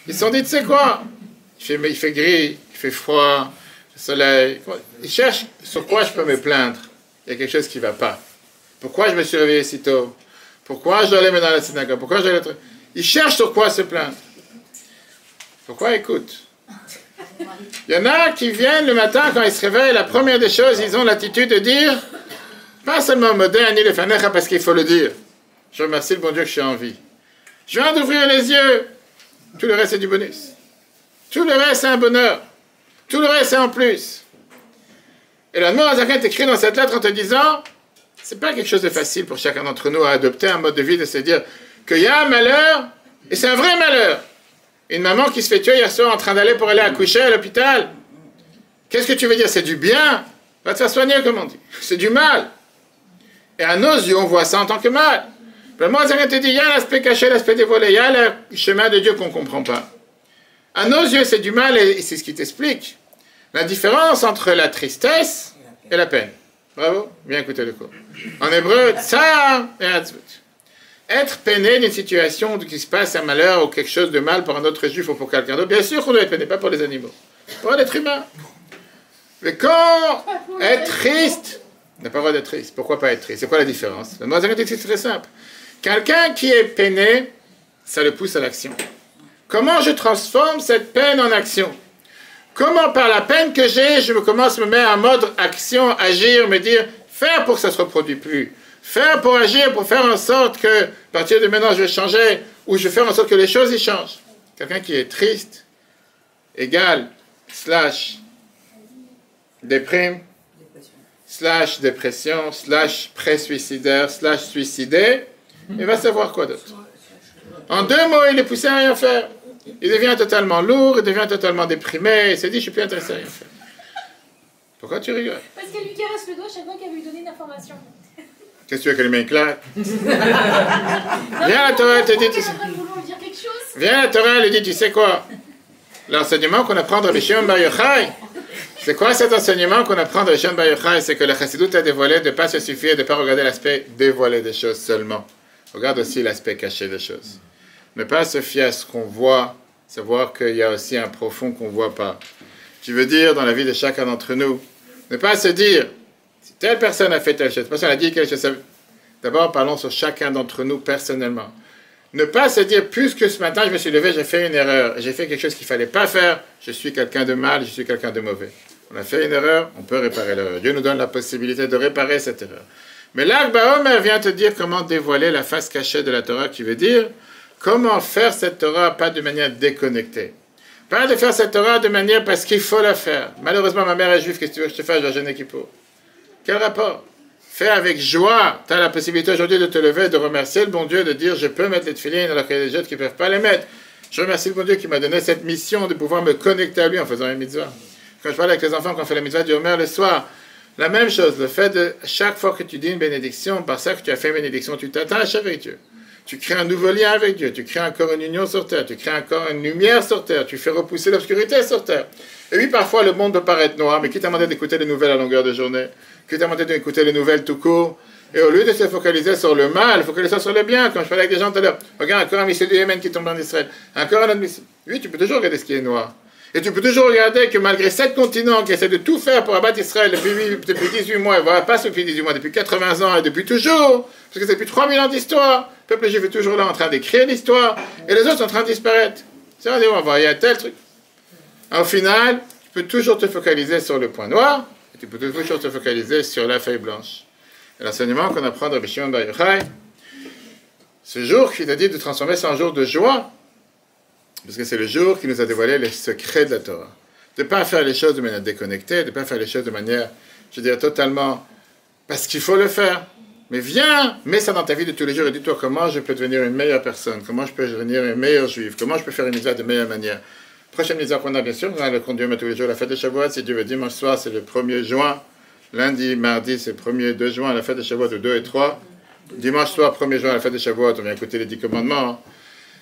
Ils se sont dit, tu sais quoi, il fait gris, il fait froid, le soleil. Ils cherchent sur quoi je peux me plaindre. Il y a quelque chose qui ne va pas. Pourquoi je me suis réveillé si tôt? Pourquoi je dois aller dans la synagogue? Pourquoi je dois aller... Ils cherchent sur quoi se plaindre. Pourquoi écoute? Il y en a qui viennent le matin quand ils se réveillent, la première des choses, ils ont l'attitude de dire, pas seulement moderne ni le fanecha parce qu'il faut le dire. Je remercie le bon Dieu que je suis en vie. Je viens d'ouvrir les yeux. Tout le reste c'est du bonus. Tout le reste c'est un bonheur. Tout le reste c'est en plus. Et la Noir Azaken t'écrit dans cette lettre en te disant, c'est pas quelque chose de facile pour chacun d'entre nous à adopter un mode de vie de se dire qu'il y a un malheur, et c'est un vrai malheur. Une maman qui se fait tuer hier soir en train d'aller pour aller accoucher à l'hôpital. Qu'est-ce que tu veux dire? C'est du bien? Va te faire soigner, comme on dit. C'est du mal. Et à nos yeux, on voit ça en tant que mal. Le Noir Azaken te dit, il y a l'aspect caché, l'aspect dévoilé, il y a le chemin de Dieu qu'on ne comprend pas. À nos yeux, c'est du mal, et c'est ce qui t'explique la différence entre la tristesse et la peine. Bravo, bien écoutez le cours. En hébreu, tsar et atzvut. Être peiné d'une situation qui se passe un malheur ou quelque chose de mal pour un autre juif ou pour quelqu'un d'autre, bien sûr qu'on doit être peiné, pas pour les animaux, pour l'être humain. Mais quand être triste, on n'a pas le droit d'être triste. Pourquoi pas être triste? C'est quoi la différence? Le Noir Azaken, c'est très simple. Quelqu'un qui est peiné, ça le pousse à l'action. Comment je transforme cette peine en action? Comment par la peine que j'ai, je me mets en mode action, agir, me dire, faire pour que ça ne se reproduise plus. Faire pour agir, pour faire en sorte que, à partir de maintenant, je vais changer, ou je vais faire en sorte que les choses y changent. Quelqu'un qui est triste, égale, slash, déprime, slash, dépression, slash, pré-suicidaire, slash, suicidé, il va savoir quoi d'autre. En 2 mots, il est poussé à rien faire. Il devient totalement lourd, il devient totalement déprimé, il se dit, je suis plus intéressé à rien faire. Pourquoi tu rigoles? Parce qu'elle lui caresse le doigt chaque fois qu'elle veut lui donner une information. Qu'est-ce que tu veux qu'elle m'éclate? Viens la Torah, elle te dit, tu sais... Viens la Torah, elle dit, tu sais quoi? L'enseignement qu'on apprend dans le Shimon Bar Yochai, c'est quoi cet enseignement qu'on apprend dans le Shimon Bar Yochai? C'est que la Chassidut a dévoilé de ne pas se suffire, de ne pas regarder l'aspect dévoilé des choses seulement. Regarde aussi l'aspect caché des choses. Ne pas se fier à ce qu'on voit, savoir qu'il y a aussi un profond qu'on ne voit pas. Tu veux dire, dans la vie de chacun d'entre nous, ne pas se dire, si telle personne a fait telle chose, cette personne a dit quelque chose. D'abord, parlons sur chacun d'entre nous personnellement. Ne pas se dire, puisque ce matin je me suis levé, j'ai fait une erreur, j'ai fait quelque chose qu'il ne fallait pas faire, je suis quelqu'un de mal, je suis quelqu'un de mauvais. On a fait une erreur, on peut réparer l'erreur. Dieu nous donne la possibilité de réparer cette erreur. Mais là, Baomer vient te dire comment dévoiler la face cachée de la Torah, qui veut dire comment faire cette Torah pas de manière déconnectée. Pas de faire cette Torah de manière parce qu'il faut la faire. Malheureusement, ma mère est juive, qu'est-ce que tu veux que je te fasse? Je vais jeûner Kippour. Quel rapport? Fais avec joie. Tu as la possibilité aujourd'hui de te lever, de remercier le bon Dieu, de dire je peux mettre les tefilines alors qu'il y a des gens qui ne peuvent pas les mettre. Je remercie le bon Dieu qui m'a donné cette mission de pouvoir me connecter à lui en faisant une mitzvah. Quand je parle avec les enfants, quand on fait la mitzvah du Omer le soir, la même chose, le fait de chaque fois que tu dis une bénédiction, par ça que tu as fait une bénédiction, tu t'attaches avec Dieu. Tu crées un nouveau lien avec Dieu, tu crées encore une union sur terre, tu crées encore une lumière sur terre, tu fais repousser l'obscurité sur terre. Et oui, parfois le monde peut paraître noir, mais qui t'a demandé d'écouter les nouvelles à longueur de journée? Qui t'a demandé d'écouter les nouvelles tout court? Et au lieu de se focaliser sur le mal, focaliser sur le bien. Quand je parlais avec des gens tout à l'heure, regarde, encore un missile du Yémen qui tombe en Israël, encore un autre missile. Oui, tu peux toujours regarder ce qui est noir. Et tu peux toujours regarder que malgré 7 continents qui essaient de tout faire pour abattre Israël depuis 18 mois, et voilà, pas depuis 18 mois, depuis 80 ans et depuis toujours, parce que c'est depuis 3000 ans d'histoire, le peuple juif est toujours là en train d'écrire l'histoire, et les autres sont en train de disparaître. C'est vrai, on va voir, il y a tel truc. Au final, tu peux toujours te focaliser sur le point noir, et tu peux toujours te focaliser sur la feuille blanche. Et l'enseignement qu'on apprend de Rabbi Shimon Bar Yochai, ce jour qui t'a dit de transformer ça en jour de joie, parce que c'est le jour qui nous a dévoilé les secrets de la Torah. De ne pas faire les choses de manière déconnectée, de ne pas faire les choses de manière, je dirais, totalement, parce qu'il faut le faire. Mais viens, mets ça dans ta vie de tous les jours et dis-toi comment je peux devenir une meilleure personne, comment je peux devenir une meilleure juive, comment je peux faire une mitzvah de meilleure manière. Prochaine mitzvah qu'on a, bien sûr, on a le conduire tous les jours, la fête de Shavuot, si Dieu veut, dimanche soir, c'est le 1er juin, lundi, mardi, c'est le 1er 2 juin, la fête de Shavuot, le 2 et 3. Dimanche soir, 1er juin, la fête de Shavuot, on vient écouter les 10 commandements.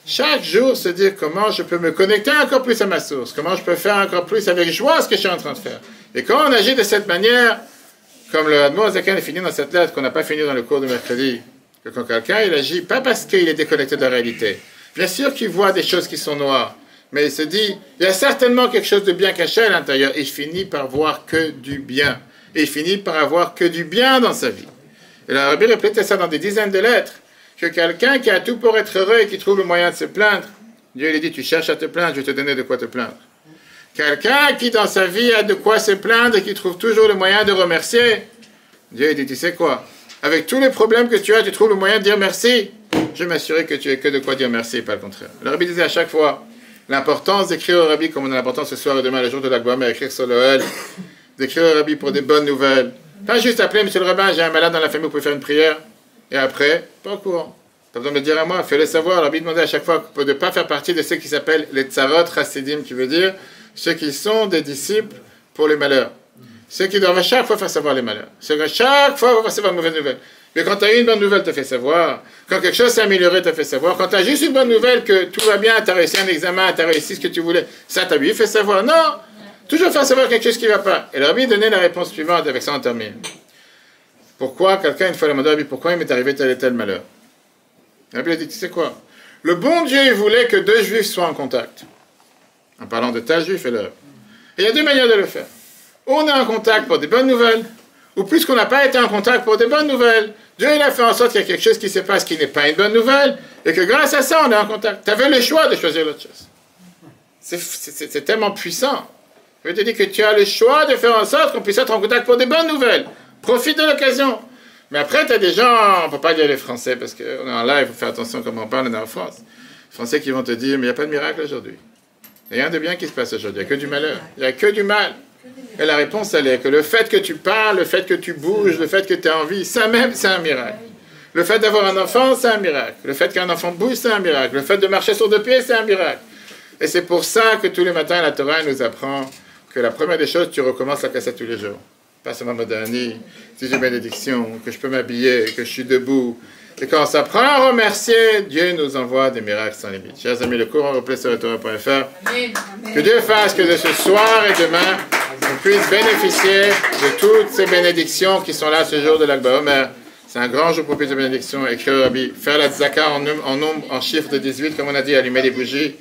Chaque jour, se dire comment je peux me connecter encore plus à ma source, comment je peux faire encore plus avec joie ce que je suis en train de faire. Et quand on agit de cette manière, comme le Admor Zaken est fini dans cette lettre qu'on n'a pas fini dans le cours de mercredi, que quand quelqu'un il agit, pas parce qu'il est déconnecté de la réalité, bien sûr qu'il voit des choses qui sont noires, mais il se dit, il y a certainement quelque chose de bien caché à l'intérieur, et il finit par voir que du bien, et il finit par avoir que du bien dans sa vie. Et la Rabbi répétait ça dans des dizaines de lettres, que quelqu'un qui a tout pour être heureux et qui trouve le moyen de se plaindre, Dieu lui dit, tu cherches à te plaindre, je vais te donner de quoi te plaindre. Quelqu'un qui dans sa vie a de quoi se plaindre et qui trouve toujours le moyen de remercier, Dieu dit, tu sais quoi, avec tous les problèmes que tu as, tu trouves le moyen de dire merci, je vais m'assurer que tu aies que de quoi dire merci, pas le contraire. Le Rabbi disait à chaque fois, l'importance d'écrire au Rabbi, comme on a l'importance ce soir et demain, le jour de la Gloire, mais écrire sur Noël, d'écrire au Rabbi pour des bonnes nouvelles. Pas juste appeler, monsieur le rabbin, j'ai un malade dans la famille, vous pouvez faire une prière. Et après, pas au courant. Pas besoin de me dire à moi, fais-le savoir. Rabbi demandait à chaque fois de ne pas faire partie de ceux qui s'appellent les tsarot chassidim, qui veut dire ceux qui sont des disciples pour les malheurs. Ceux qui doivent à chaque fois faire savoir les malheurs. Ceux qui à chaque fois faire savoir une mauvaise nouvelle. Mais quand tu as une bonne nouvelle, tu as fait savoir. Quand quelque chose s'est amélioré, tu as fait savoir. Quand tu as juste une bonne nouvelle, que tout va bien, tu as réussi un examen, tu as réussi ce que tu voulais, ça t'a lui fait savoir. Non! Toujours faire savoir quelque chose qui ne va pas. Et le Rabbi donnait la réponse suivante, avec ça on termine. Pourquoi quelqu'un, une fois, demandé à Rabbi, pourquoi il m'est arrivé tel et tel malheur? Rabbi a dit, tu sais quoi? Le bon Dieu, il voulait que 2 juifs soient en contact. En parlant de tel juif et leur. Et il y a 2 manières de le faire. Ou on est en contact pour des bonnes nouvelles, ou puisqu'on n'a pas été en contact pour des bonnes nouvelles, Dieu il a fait en sorte qu'il y a quelque chose qui se passe qui n'est pas une bonne nouvelle, et que grâce à ça, on est en contact. Tu avais le choix de choisir l'autre chose. C'est tellement puissant. Je te dis que tu as le choix de faire en sorte qu'on puisse être en contact pour des bonnes nouvelles. Profite de l'occasion. Mais après, tu as des gens, on ne peut pas dire les Français, parce qu'on est en live, il faut faire attention comment on parle, on est en France. Les Français qui vont te dire, mais il n'y a pas de miracle aujourd'hui. Il n'y a rien de bien qui se passe aujourd'hui, il n'y a que du malheur. Il n'y a que du mal. Et la réponse, elle est que le fait que tu parles, le fait que tu bouges, le fait que tu as envie, ça même, c'est un miracle. Le fait d'avoir un enfant, c'est un miracle. Le fait qu'un enfant bouge, c'est un miracle. Le fait de marcher sur 2 pieds, c'est un miracle. Et c'est pour ça que tous les matins, la Torah nous apprend que la première des choses, tu recommences la cassette tous les jours. Pas seulement modernie, si j'ai bénédiction, que je peux m'habiller, que je suis debout. Et quand on s'apprend à remercier, Dieu nous envoie des miracles sans limite. Chers amis, le cours en replay sur Torah.fr. Que Dieu fasse que de ce soir et demain, on puisse bénéficier de toutes ces bénédictions qui sont là ce jour de l'Akba Omer. C'est un grand jour pour plus de bénédictions. Écrire au Rabbi, faire la tzaka en nombre, en chiffre de 18, comme on a dit, allumer des bougies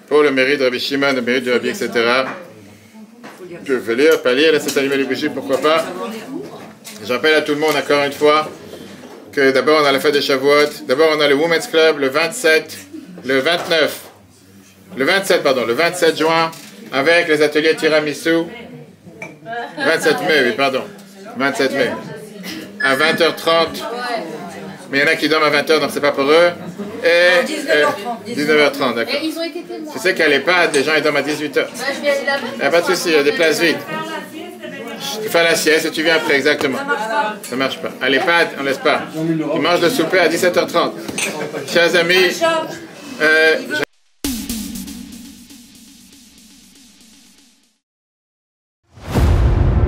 pour le mérite de Rabbi Shimon, le mérite de Rabbi, etc. Je veux lire, pas lire, laissez allumer les bougies, pourquoi pas. Je rappelle à tout le monde, encore une fois, que d'abord on a la fête de Shavuot, d'abord on a le Women's Club le 27 juin, avec les ateliers tiramisu. 27 mai, oui, pardon. 27 mai. À 20h30. Mais il y en a qui dorment à 20h, donc c'est pas pour eux. Et 19h30, d'accord. Et ils ont été témoins. Tu sais qu'à l'EHPAD, des gens ils dorment à 18h. Bah, je vais aller là-bas. Il n'y a pas de souci, il y a des places vides. Tu fais la sieste et tu viens après, exactement. Ça marche pas. À l'EHPAD, on laisse pas. Ils mangent le souper à 17h30. Chers amis,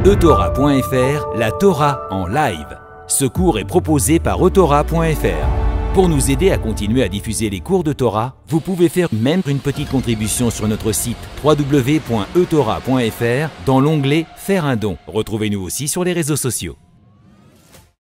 Eutora.fr, la Torah en live. Ce cours est proposé par Eutora.fr. Pour nous aider à continuer à diffuser les cours de Torah, vous pouvez faire même une petite contribution sur notre site www.eutora.fr dans l'onglet « Faire un don ». Retrouvez-nous aussi sur les réseaux sociaux.